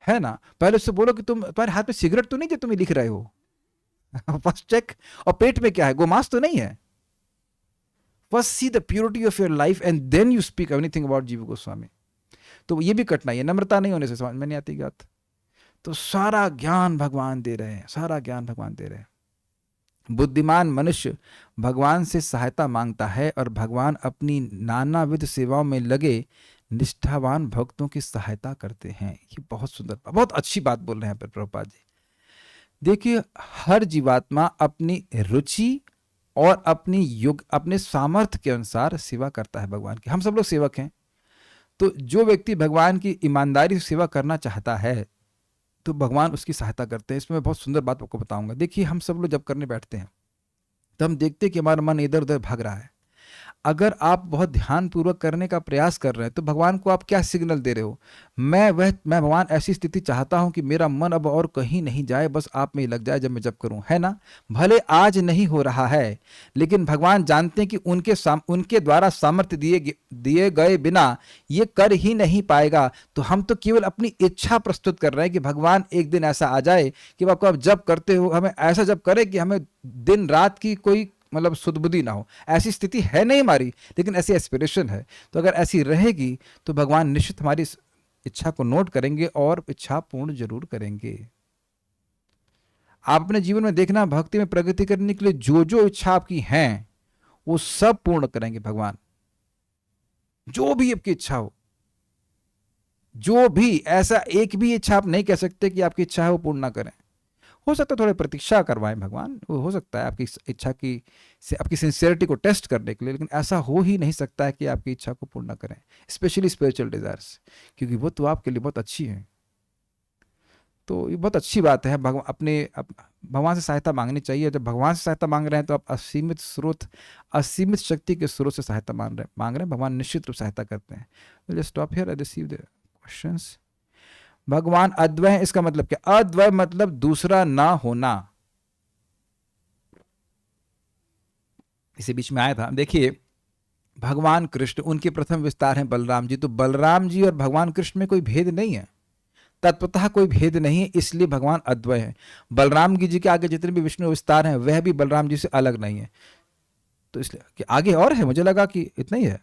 है ना? पहले उससे बोलो कि तुम, तुम्हारे हाथ में सिगरेट तो नहीं जो तुम लिख रहे हो। First check. और पेट में क्या है? गोमांस तो नहीं है? First see the purity of your life and then you speak anything about Jiva Goswami. तो ये भी कठिनाई है, नम्रता नहीं होने से समझ में नहीं आती बात। तो सारा ज्ञान भगवान दे रहे हैं, सारा ज्ञान भगवान दे रहे हैं। बुद्धिमान मनुष्य भगवान से सहायता मांगता है और भगवान अपनी नानाविध सेवाओं में लगे निष्ठावान भक्तों की सहायता करते हैं। ये बहुत सुंदर, बहुत अच्छी बात बोल रहे हैं प्रभुपाद जी। देखिए, हर जीवात्मा अपनी रुचि और अपने सामर्थ्य के अनुसार सेवा करता है भगवान की। हम सब लोग सेवक हैं। तो जो व्यक्ति भगवान की ईमानदारी से सेवा करना चाहता है तो भगवान उसकी सहायता करते हैं। इसमें मैं बहुत सुंदर बात आपको बताऊंगा। देखिए, हम सब लोग जब करने बैठते हैं तो हम देखते हैं कि हमारा मन इधर उधर भाग रहा है। अगर आप बहुत ध्यानपूर्वक करने का प्रयास कर रहे हैं तो भगवान को आप क्या सिग्नल दे रहे हो? मैं भगवान ऐसी स्थिति चाहता हूं कि मेरा मन अब और कहीं नहीं जाए, बस आप में ही लग जाए जब मैं जब करूं, है ना? भले आज नहीं हो रहा है, लेकिन भगवान जानते हैं कि उनके द्वारा सामर्थ्य दिए गए बिना ये कर ही नहीं पाएगा। तो हम तो केवल अपनी इच्छा प्रस्तुत कर रहे हैं कि भगवान एक दिन ऐसा आ जाए कि आपको आप जब करते हो हमें ऐसा जब करे कि हमें दिन रात की कोई मतलब सुदबुद्धि ना हो। ऐसी स्थिति है नहीं हमारी, लेकिन ऐसी एस्पिरेशन है। तो अगर ऐसी रहेगी तो भगवान निश्चित हमारी इच्छा को नोट करेंगे और इच्छा पूर्ण जरूर करेंगे। आप अपने जीवन में देखना, भक्ति में प्रगति करने के लिए जो जो इच्छा आपकी हैं वो सब पूर्ण करेंगे भगवान। जो भी आपकी इच्छा हो, जो भी, ऐसा एक भी इच्छा आप नहीं कह सकते कि आपकी इच्छा है वो पूर्ण ना करें। हो सकता है थोड़ी प्रतीक्षा करवाएं भगवान, वो हो सकता है आपकी इच्छा की से आपकी सिंसियरिटी को टेस्ट करने के लिए, लेकिन ऐसा हो ही नहीं सकता है कि आपकी इच्छा को पूर्ण करें, स्पेशली स्पिरिचुअल डिजायर्स, क्योंकि वो तो आपके लिए बहुत अच्छी है। तो ये बहुत अच्छी बात है। भगवान से सहायता मांगनी चाहिए। जब भगवान से सहायता मांग रहे हैं तो आप असीमित स्रोत, असीमित शक्ति के स्रोत से सहायता मांग रहे हैं। भगवान निश्चित रूप से सहायता करते हैं। We'll stop here. I receive the questions. भगवान अद्वय है, इसका मतलब क्या? अद्वय मतलब दूसरा ना होना। इसी बीच में आया था। देखिए, भगवान कृष्ण, उनके प्रथम विस्तार हैं बलराम जी। तो बलराम जी और भगवान कृष्ण में कोई भेद नहीं है, तत्वतः कोई भेद नहीं है, इसलिए भगवान अद्वय है। बलराम जी के आगे जितने भी विष्णु विस्तार हैं वह भी बलराम जी से अलग नहीं है। तो इसलिए कि आगे और है, मुझे लगा कि इतना ही है।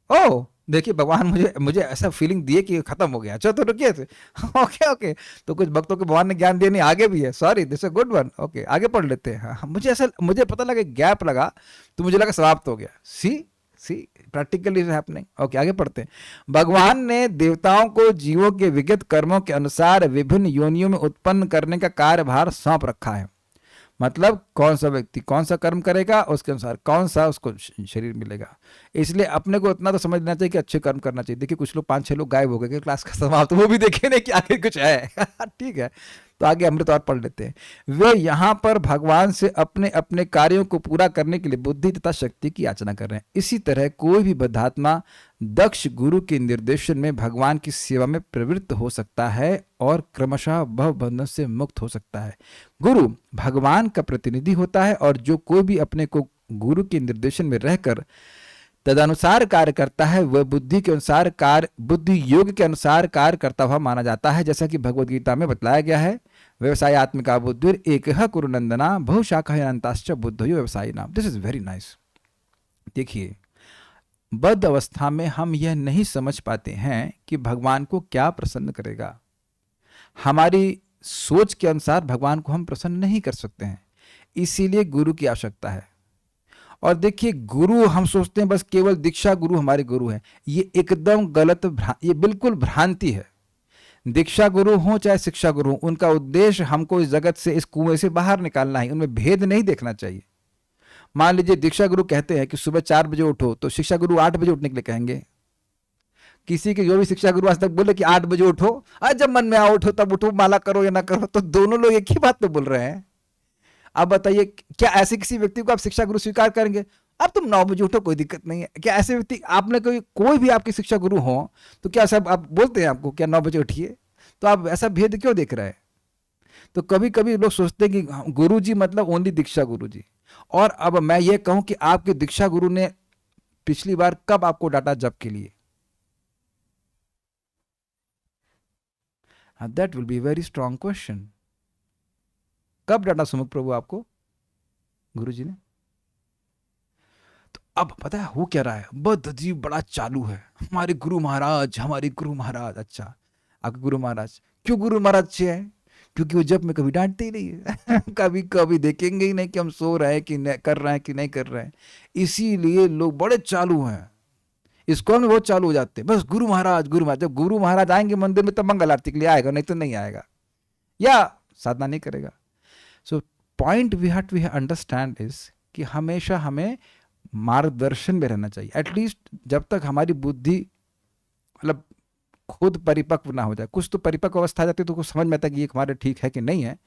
ओह, देखिए, भगवान मुझे ऐसा फीलिंग दिए कि खत्म हो गया। अच्छा, तो रुकिए थे। ओके ओके, तो कुछ भक्तों को भगवान ने ज्ञान दिया नहीं, आगे भी है। Sorry, this a good one. Okay, आगे पढ़ लेते हैं। हाँ, मुझे पता लगा, गैप लगा तो मुझे लगा समाप्त हो गया। सी प्रैक्टिकली हैपनिंग। ओके, आगे पढ़ते हैं। भगवान ने देवताओं को जीवों के विगत कर्मों के अनुसार विभिन्न योनियों में उत्पन्न करने का कार्यभार सौंप रखा है। मतलब कौन सा व्यक्ति कौन सा कर्म करेगा उसके अनुसार कौन सा उसको शरीर मिलेगा। इसलिए अपने को इतना तो समझ लेना चाहिए कि अच्छे कर्म करना चाहिए। देखिए, कुछ लोग 5-6 लोग गायब हो गए क्लास का समाप्त, तो वो भी देखे नहीं कि आगे कुछ है। ठीक है, तो आगे अमृत और पढ़ लेते हैं। वे यहाँ पर भगवान से अपने अपने कार्यों को पूरा करने के लिए बुद्धि तथा शक्ति की याचना कर रहे हैं। इसी तरह कोई भी बद्धात्मा दक्ष गुरु के निर्देशन में भगवान की सेवा में प्रवृत्त हो सकता है और क्रमशः भव बंधन से मुक्त हो सकता है। गुरु भगवान का प्रतिनिधि होता है और जो कोई भी अपने को गुरु के निर्देशन में रहकर तदनुसार कार्य करता है वह बुद्धि योग के अनुसार कार्य करता हुआ माना जाता है। जैसा कि भगवद गीता में बतलाया गया है, व्यवसायत्मिका बुद्धिर एकः कुरु नंदना बहुशाखा अनंताश्च बुद्धयो व्यवसायी नाम। This is very nice. देखिए, बद्ध अवस्था में हम यह नहीं समझ पाते हैं कि भगवान को क्या प्रसन्न करेगा। हमारी सोच के अनुसार भगवान को हम प्रसन्न नहीं कर सकते हैं। इसीलिए गुरु की आवश्यकता है। और देखिए, गुरु हम सोचते हैं बस केवल दीक्षा गुरु हमारे गुरु हैं, ये एकदम गलत, ये बिल्कुल भ्रांति है। दीक्षा गुरु हो चाहे शिक्षा गुरु हो, उनका उद्देश्य हमको इस जगत से, इस कुएं से बाहर निकालना है, उनमें भेद नहीं देखना चाहिए। मान लीजिए दीक्षा गुरु कहते हैं कि सुबह 4 बजे उठो, तो शिक्षा गुरु 8 बजे उठने के लिए कहेंगे। किसी के जो भी शिक्षा गुरु आज तक बोले कि 8 बजे उठो, आज जब मन में आओ उठो, तब उठो, माला करो या ना करो, तो दोनों लोग एक ही बात तो बोल रहे हैं। आप बताइए, क्या ऐसे किसी व्यक्ति को आप शिक्षा गुरु स्वीकार करेंगे? अब तुम 9 बजे उठो, कोई दिक्कत नहीं है। क्या ऐसे व्यक्ति, आपने कोई भी आपके शिक्षा गुरु हो, तो क्या सब आप बोलते हैं आपको क्या 9 बजे उठिए? तो आप ऐसा भेद क्यों देख रहे हैं? तो कभी कभी लोग सोचते हैं कि गुरु जी मतलब ओनली दीक्षा गुरु जी। और अब मैं ये कहूं कि आपके दीक्षा गुरु ने पिछली बार कब आपको डांटा जप के लिए? That will be very strong question. कब डांटा सुमुख प्रभु आपको गुरु जी ने? तो अब पता है हो क्या रहा है, बुद्ध जी बड़ा चालू है, हमारे गुरु महाराज, हमारे गुरु महाराज। अच्छा, आपके गुरु महाराज क्यों गुरु महाराज अच्छे हैं? क्योंकि वो जब में कभी डांटते ही नहीं है कभी कभी देखेंगे ही नहीं कि हम सो रहे हैं कि कर रहे हैं कि नहीं कर रहे हैं। इसीलिए लोग बड़े चालू हैं, इसको में बहुत चालू हो जाते हैं, बस गुरु महाराज गुरु महाराज। जब गुरु महाराज आएंगे मंदिर में, तब मंगल आरती के लिए आएगा, नहीं तो नहीं आएगा, या साधना नहीं करेगा। So point we have to understand is कि हमेशा हमें मार्गदर्शन में रहना चाहिए, एटलीस्ट जब तक हमारी बुद्धि मतलब खुद परिपक्व ना हो जाए। कुछ तो परिपक्व अवस्था आ जाती है तो कुछ समझ में आता है कि ये हमारे ठीक है कि नहीं है,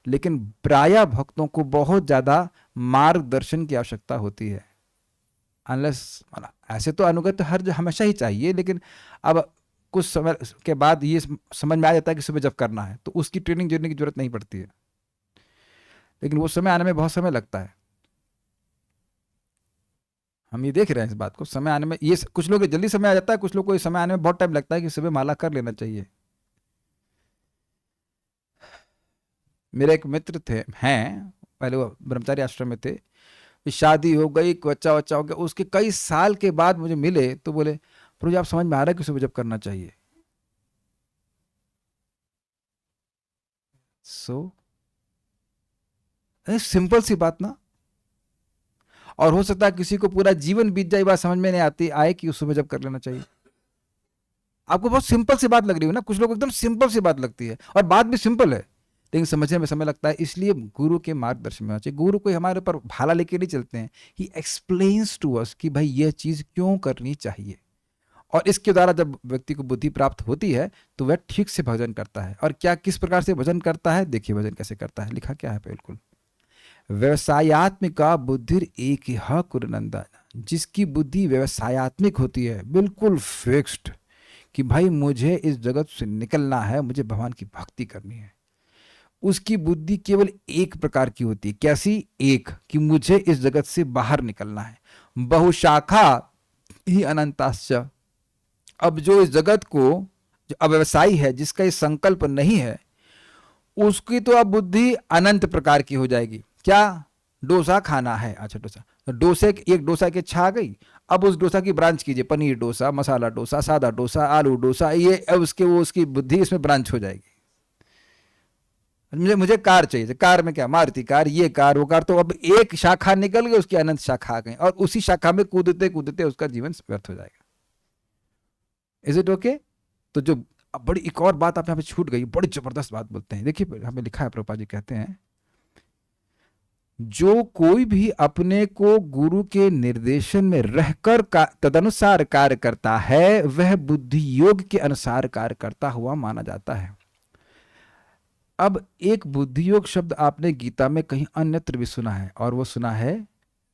लेकिन प्रायः भक्तों को बहुत ज़्यादा मार्गदर्शन की आवश्यकता होती है। अनलेस ऐसे तो अनुगत हर हमेशा ही चाहिए, लेकिन अब कुछ समय के बाद ये समझ में आ जाता है कि सुबह जब करना है, तो उसकी ट्रेनिंग देने की जरूरत नहीं पड़ती है, लेकिन वो समय आने में बहुत समय लगता है। हम ये देख रहे हैं इस बात को, समय आने में, ये कुछ लोग जल्दी समय आ जाता है, कुछ लोग को समय आने में बहुत टाइम लगता है कि सुबह माला कर लेना चाहिए। मेरे एक मित्र थे, हैं, पहले वो ब्रह्मचारी आश्रम में थे, शादी हो गई, बच्चा बच्चा हो गया, उसके कई साल के बाद मुझे मिले तो बोले, प्रभु जी आप समझ में आ रहा है कि सुबह जब करना चाहिए? सिंपल सी बात ना। और हो सकता है किसी को पूरा जीवन बीत जाए, बात समझ में नहीं आती आए कि उस सुबह जब कर लेना चाहिए। आपको बहुत सिंपल सी बात लग रही हो ना, कुछ लोग एकदम सिंपल सी बात लगती है, और बात भी सिंपल है, लेकिन समझने में समय लगता है। इसलिए गुरु के मार्गदर्शन में होना चाहिए। गुरु कोई हमारे ऊपर भाला लेके नहीं चलते हैं, ही एक्सप्लेन्स टू अस कि भाई यह चीज क्यों करनी चाहिए। और इसके द्वारा जब व्यक्ति को बुद्धि प्राप्त होती है तो वह ठीक से भजन करता है। और क्या किस प्रकार से भजन करता है, देखिए भजन कैसे करता है, लिखा क्या है बिल्कुल, व्यवसायत्मिका बुद्धि एक ही कुरनंदन। जिसकी बुद्धि व्यवसायत्मिक होती है, बिल्कुल फिक्स्ड कि भाई मुझे इस जगत से निकलना है, मुझे भगवान की भक्ति करनी है, उसकी बुद्धि केवल एक प्रकार की होती है। कैसी? एक, कि मुझे इस जगत से बाहर निकलना है। बहुशाखा ही अनंताश्च। अब जो इस जगत को, जो अव्यवसायी है, जिसका ये संकल्प नहीं है, उसकी तो अब बुद्धि अनंत प्रकार की हो जाएगी। क्या? डोसा खाना है, अच्छा डोसा, तो डोसे, एक डोसा की इच्छा आ गई, अब उस डोसा की ब्रांच कीजिए, पनीर डोसा, मसाला डोसा, सादा डोसा, आलू डोसा, ये अब उसकी बुद्धि इसमें ब्रांच हो जाएगी। मुझे कार चाहिए, कार में क्या, मारुति कार, ये कार वो कार, तो अब एक शाखा निकल गई, उसकी अनंत शाखा आ गई, और उसी शाखा में कूदते कूदते उसका जीवन व्यर्थ हो जाएगा। Is it okay? तो जो बड़ी एक और बात आप यहाँ पे छूट गई, बड़ी जबरदस्त बात बोलते हैं, देखिए हमें लिखा है, प्रभुपाद जी कहते हैं, जो कोई भी अपने को गुरु के निर्देशन में रहकर तदनुसार कार्य करता है, वह बुद्धि योग के अनुसार कार्य करता हुआ माना जाता है। अब एक बुद्धि योग शब्द आपने गीता में कहीं अन्यत्र भी सुना है, और वो सुना है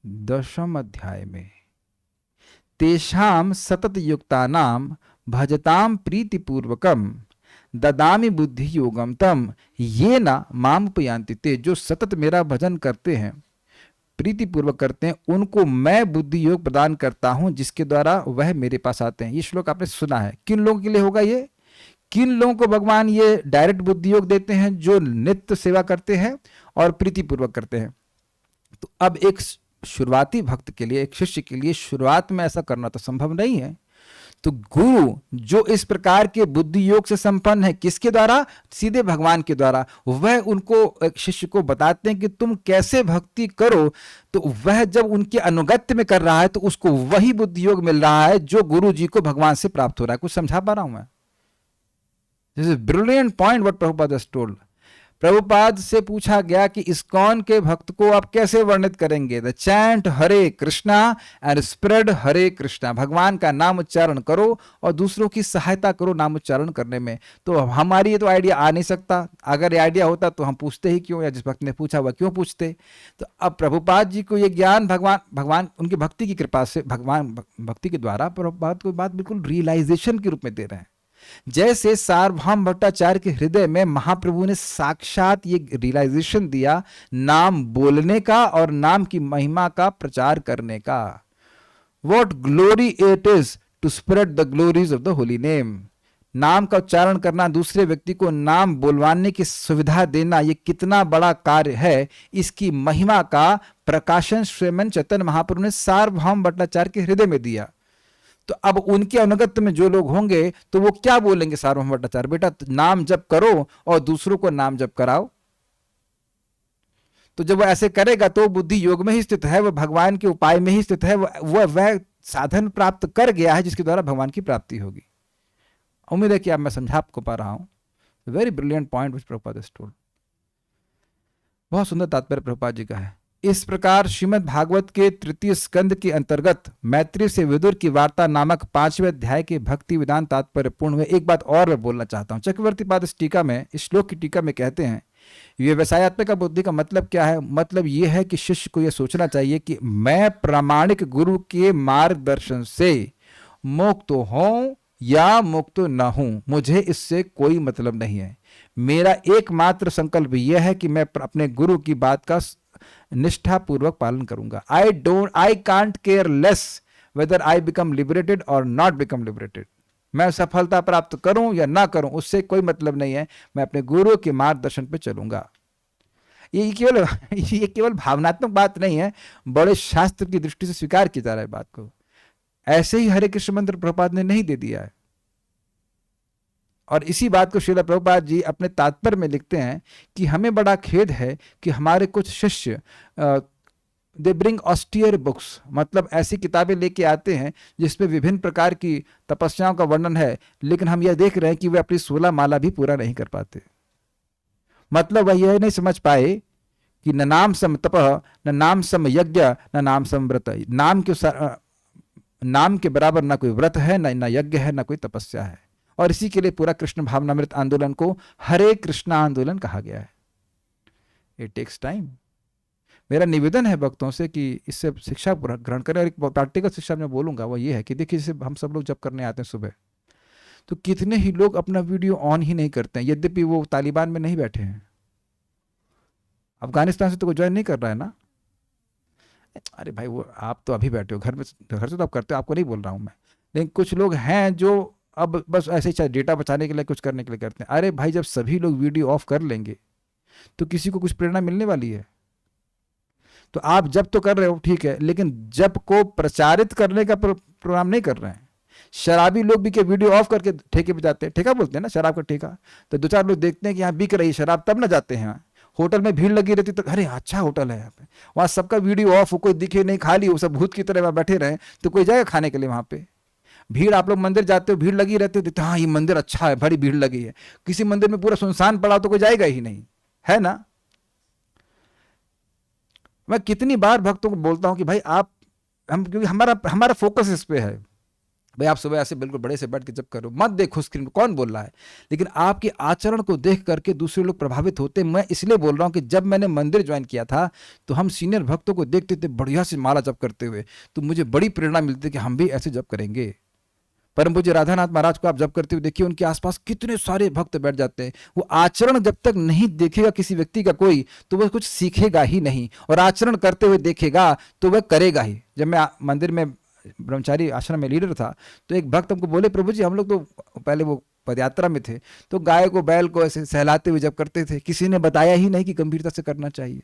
10वें अध्याय में, तेषाम सतत युक्तानाम भजताम प्रीतिपूर्वकम ददामी बुद्धि योगम तम ये ना मामुपयांति ते। जो सतत मेरा भजन करते हैं, प्रीतिपूर्वक करते हैं, उनको मैं बुद्धि योग प्रदान करता हूं, जिसके द्वारा वह मेरे पास आते हैं। ये श्लोक आपने सुना है। किन लोगों के लिए होगा ये? किन लोगों को भगवान ये डायरेक्ट बुद्धि योग देते हैं? जो नित्य सेवा करते हैं और प्रीतिपूर्वक करते हैं। तो अब एक शुरुआती भक्त के लिए, एक शिष्य के लिए शुरुआत में ऐसा करना तो संभव नहीं है, तो गुरु जो इस प्रकार के बुद्धि योग से संपन्न है, किसके द्वारा? सीधे भगवान के द्वारा, वह उनको एक शिष्य को बताते हैं कि तुम कैसे भक्ति करो। तो वह जब उनके अनुगत्य में कर रहा है तो उसको वही बुद्धि योग मिल रहा है जो गुरु जी को भगवान से प्राप्त हो रहा है। कुछ समझा पा रहा हूं मैं? This is brilliant point what Prabhupada has told. Prabhupada से पूछा गया कि इस्कॉन के भक्त को आप कैसे वर्णित करेंगे? The chant Hare Krishna and spread Hare Krishna. भगवान का नाम उच्चारण करो और दूसरों की सहायता करो नाम उच्चारण करने में। तो हमारी ये तो आइडिया आ नहीं सकता। अगर ये आइडिया होता तो हम पूछते ही क्यों, या जिस भक्त ने पूछा वह क्यों पूछते? तो अब प्रभुपाद जी को ये ज्ञान भगवान उनकी भक्ति की कृपा से, भगवान भक्ति के द्वारा प्रभुपाद को बात बिल्कुल रियलाइजेशन के रूप में दे रहे हैं। जैसे सार्वभौम भट्टाचार्य के हृदय में महाप्रभु ने साक्षात ये रियलाइजेशन दिया नाम बोलने का और नाम की महिमा का प्रचार करने का। What glory it is to spread the glories of the holy name। नाम का उच्चारण करना, दूसरे व्यक्ति को नाम बोलवाने की सुविधा देना, ये कितना बड़ा कार्य है। इसकी महिमा का प्रकाशन श्रीमन चैतन्य महाप्रभु ने सार्वभौम भट्टाचार्य के हृदय में दिया। तो अब उनके अनुगत्य में जो लोग होंगे तो वो क्या बोलेंगे? सार्वभौम भट्टाचार्य, बेटा नाम जप करो और दूसरों को नाम जप कराओ। तो जब वो ऐसे करेगा तो बुद्धि योग में ही स्थित है, वह भगवान के उपाय में ही स्थित है, वह साधन प्राप्त कर गया है जिसके द्वारा भगवान की प्राप्ति होगी। उम्मीद है कि अब मैं समझा आपको पा रहा हूं। Very brilliant point which Prabhupada has told. बहुत सुंदर तात्पर्य प्रभुपाद जी का है। इस प्रकार श्रीमद् भागवत के तृतीय स्कंद के अंतर्गत मैत्री से विदुर की वार्ता नामक 5वें अध्याय के भक्ति विधान तात्पर्य पूर्ण हुए। एक बात और मैं बोलना चाहता हूं। चक्रवर्ती पाद इस टीका में, इस श्लोक की टीका में कहते हैं, व्यवसायत्मक बुद्धि का मतलब क्या है? मतलब यह है कि शिष्य को यह सोचना चाहिए कि मैं प्रामाणिक गुरु के मार्गदर्शन से मुक्त हूं या मुक्त न हूं, मुझे इससे कोई मतलब नहीं है। मेरा एकमात्र संकल्प यह है कि मैं अपने गुरु की बात का निष्ठापूर्वक पालन करूंगा। I can't care less whether I become liberated और नॉट बिकम लिबरेटेड। मैं सफलता प्राप्त करूं या ना करूं, उससे कोई मतलब नहीं है। मैं अपने गुरु के मार्गदर्शन पे चलूंगा। ये केवल भावनात्मक बात नहीं है, बड़े शास्त्र की दृष्टि से स्वीकार किया जा रहा है बात को। ऐसे ही हरे कृष्ण मंत्र प्रभुपाद ने नहीं दे दिया है। और इसी बात को श्रील प्रभुपाद जी अपने तात्पर्य में लिखते हैं कि हमें बड़ा खेद है कि हमारे कुछ शिष्य दे ब्रिंग ऑस्टियर बुक्स, मतलब ऐसी किताबें लेके आते हैं जिसमें विभिन्न प्रकार की तपस्याओं का वर्णन है, लेकिन हम यह देख रहे हैं कि वे अपनी 16 माला भी पूरा नहीं कर पाते। मतलब वह यह नहीं समझ पाए कि न नाम सम तपः, न नाम सम यज्ञ, न नाम सम व्रत। नाम के बराबर ना कोई व्रत है, न यज्ञ है, न कोई तपस्या है। और इसी के लिए पूरा कृष्ण भावनामृत आंदोलन को हरे कृष्णा आंदोलन कहा गया है। It takes time. मेरा निवेदन है भक्तों से कि इससे शिक्षा ग्रहण करें। और एक प्रैक्टिकल शिक्षा मैं बोलूंगा वो ये है कि देखिए, जैसे हम सब लोग जब करने आते हैं सुबह, तो कितने ही लोग अपना वीडियो ऑन ही नहीं करते हैं, यद्यपि वो तालिबान में नहीं बैठे हैं, अफगानिस्तान से तो कोई ज्वाइन नहीं कर रहा है ना। अरे भाई, वो आप तो अभी बैठे हो घर से तो आप करते हो, आपको नहीं बोल रहा हूं मैं। लेकिन कुछ लोग हैं जो अब बस ऐसे ही डेटा बचाने के लिए, कुछ करने के लिए करते हैं। अरे भाई, जब सभी लोग वीडियो ऑफ कर लेंगे तो किसी को कुछ प्रेरणा मिलने वाली है? तो आप जब तो कर रहे हो ठीक है, लेकिन जब को प्रचारित करने का प्रोग्राम नहीं कर रहे हैं। शराबी लोग भी के वीडियो ऑफ करके ठेके पे जाते हैं, ठेका बोलते हैं ना, शराब का ठेका। तो 2-4 लोग देखते हैं कि यहाँ बिक रही है शराब, तब ना जाते हैं। होटल में भीड़ लगी रहती तो अरे अच्छा होटल है यहाँ पे, वहाँ सबका वीडियो ऑफ हो, कोई दिखे नहीं, खाली हो, सब भूत की तरह वहाँ बैठे रहे, तो कोई जाएगा खाने के लिए वहाँ पे? भीड़, आप लोग मंदिर जाते हो, भीड़ लगी रहती हो, हाँ ये मंदिर अच्छा है, बड़ी भीड़ लगी है। किसी मंदिर में पूरा सुनसान पड़ा तो कोई जाएगा ही नहीं, है ना। मैं कितनी बार भक्तों को बोलता हूं कि भाई क्योंकि हमारा फोकस इस पे है, भाई आप सुबह ऐसे बिल्कुल बड़े से बैठ के जब करो, मत देखो स्क्रीन पे कौन बोल रहा है, लेकिन आपके आचरण को देख करके दूसरे लोग प्रभावित होते। मैं इसलिए बोल रहा हूं कि जब मैंने मंदिर ज्वाइन किया था तो हम सीनियर भक्तों को देखते थे बढ़िया से माला जप करते हुए, तो मुझे बड़ी प्रेरणा मिलती कि हम भी ऐसे जप करेंगे। परम पूज्य राधानाथ महाराज को आप जब करते हुए देखिए, उनके आसपास कितने सारे भक्त बैठ जाते हैं। वो आचरण जब तक नहीं देखेगा किसी व्यक्ति का कोई, तो वह कुछ सीखेगा ही नहीं, और आचरण करते हुए देखेगा तो वह करेगा ही। जब मैं मंदिर में ब्रह्मचारी आश्रम में लीडर था, तो एक भक्त हमको बोले, प्रभु जी हम लोग तो पहले वो पदयात्रा में थे, तो गाय को बैल को ऐसे सहलाते हुए जब करते थे, किसी ने बताया ही नहीं कि गंभीरता से करना चाहिए।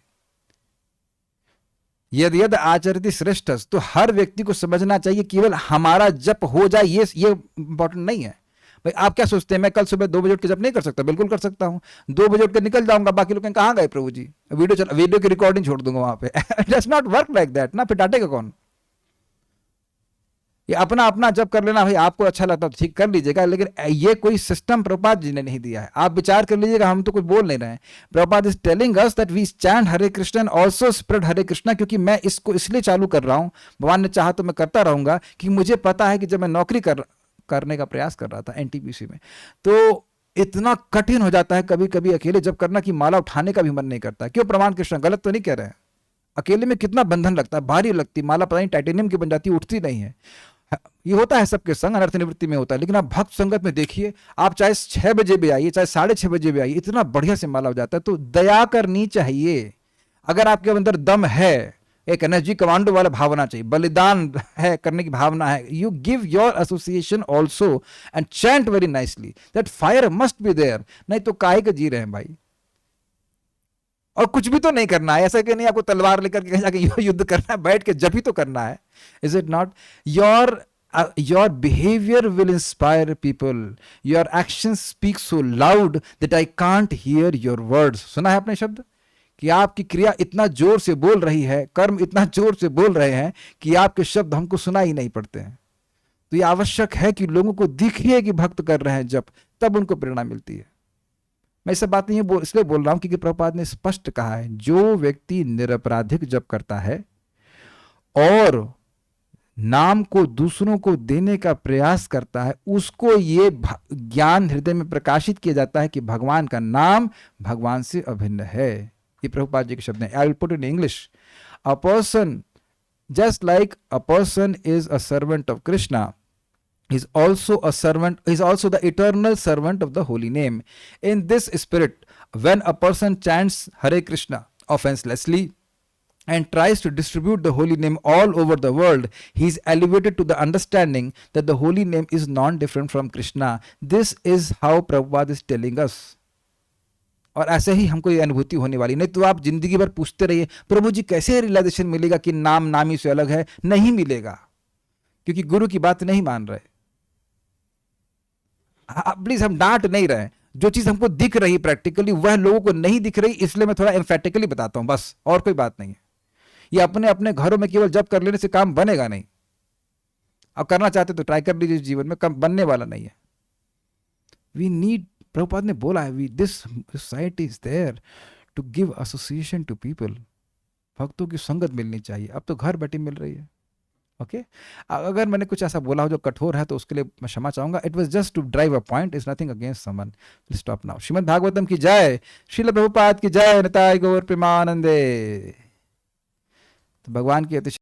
यदि यद आचरति श्रेष्ठ, तो हर व्यक्ति को समझना चाहिए केवल हमारा जप हो जाए ये इंपॉर्टेंट नहीं है। भाई आप क्या सोचते हैं मैं कल सुबह 2 बजे उठ के जप नहीं कर सकता? बिल्कुल कर सकता हूँ। 2 बजे उठ के निकल जाऊंगा, बाकी लोग कहाँ गए प्रभु जी, वीडियो की रिकॉर्डिंग छोड़ दूंगा वहां पे। It does not work like that ना, फिर डांटेगा कौन? ये अपना अपना जब कर लेना, भाई आपको अच्छा लगता तो ठीक कर लीजिएगा, लेकिन ये कोई सिस्टम प्रभुपाद जी ने नहीं दिया है। आप विचार कर लीजिएगा, हम तो कुछ बोल नहीं रहे हैं। Prabhupada is telling us that we chant Hare Krishna and also spread Hare Krishna, क्योंकि मैं इसको इसलिए चालू कर रहा हूं, भगवान ने चाहा तो मैं करता रहूंगा, कि मुझे पता है कि जब मैं नौकरी करने का प्रयास कर रहा था एनटीपीसी में, तो इतना कठिन हो जाता है कभी कभी अकेले जब करना कि माला उठाने का भी मन नहीं करता। क्यों प्रमाण कृष्ण गलत तो नहीं कह रहे हैं? अकेले में कितना बंधन लगता है, भारी लगती माला, पता नहीं टाइटेनियम की बन जाती, उठती नहीं है। ये होता है सबके संग, अनर्थ निवृत्ति में होता है, लेकिन आप भक्त संगत में देखिए, आप चाहे 6 बजे भी आइए, चाहे 6:30 बजे भी आइए, इतना बढ़िया से माला हो जाता है। तो दया करनी चाहिए। अगर आपके अंदर दम है, एक एनर्जी कमांडो वाला भावना चाहिए, बलिदान है करने की भावना है, you give your association also and chant very nicely, that fire must be there. नहीं तो काहे के जी रहे हैं भाई? और कुछ भी तो नहीं करना है, ऐसा कि नहीं आपको तलवार लेकर के जाके युद्ध करना है, बैठ के जब ही तो करना है। Is it not? Your behaviour will inspire people, your action speak so loud that I can't hear your words. सुना है आपने शब्द कि आपकी क्रिया इतना जोर से बोल रही है, कर्म इतना जोर से बोल रहे हैं कि आपके शब्द हमको सुना ही नहीं पड़ते हैं। तो ये आवश्यक है कि लोगों को दिखे कि भक्त कर रहे हैं जब, तब उनको प्रेरणा मिलती है। मैं सब बात नहीं इसलिए बोल रहा हूं क्योंकि प्रभुपाद ने स्पष्ट कहा है, जो व्यक्ति निरपराधिक जप करता है और नाम को दूसरों को देने का प्रयास करता है, उसको ये ज्ञान हृदय में प्रकाशित किया जाता है कि भगवान का नाम भगवान से अभिन्न है। ये प्रभुपाद जी के शब्द हैं। I will put in English. A person, just like a person is a servant of Krishna, is also a servant, is also the eternal servant of the holy name. In this spirit, when a person chants Hare Krishna offenselessly and tries to distribute the holy name all over the world, he is elevated to the understanding that the holy name is non-different from Krishna. This is how Prabhupada is telling us. और ऐसे ही हमको ये अनुभूति होने वाली। नहीं तो आप जिंदगी भर पूछते रहिए प्रभु जी कैसे रियलाइजेशन मिलेगा कि नाम नामी से अलग है? नहीं मिलेगा, क्योंकि गुरु की बात नहीं मान रहे। प्लीज हम डांट नहीं रहे, जो चीज हमको दिख रही प्रैक्टिकली वह लोगों को नहीं दिख रही, इसलिए मैं थोड़ा एम्फेटिकली बताता हूं, बस, और कोई बात नहीं है। ये अपने अपने घरों में केवल जब कर लेने से काम बनेगा नहीं। अब करना चाहते तो ट्राई कर लीजिए, जीवन में कम बनने वाला नहीं है। वी नीड, प्रभुपाद ने बोला है, we this society is there to give association to people. भक्तों की संगत मिलनी चाहिए, अब तो घर बैठी मिल रही है। ओके अगर मैंने कुछ ऐसा बोला हो जो कठोर है तो उसके लिए मैं क्षमा चाहूंगा। It was just to drive a point, is nothing against someone. Stop now. Srimad Bhagavatam की जय, श्रील प्रभुपाद की जय, निताय गौर प्रेमानंदे। तो भगवान की अतिशय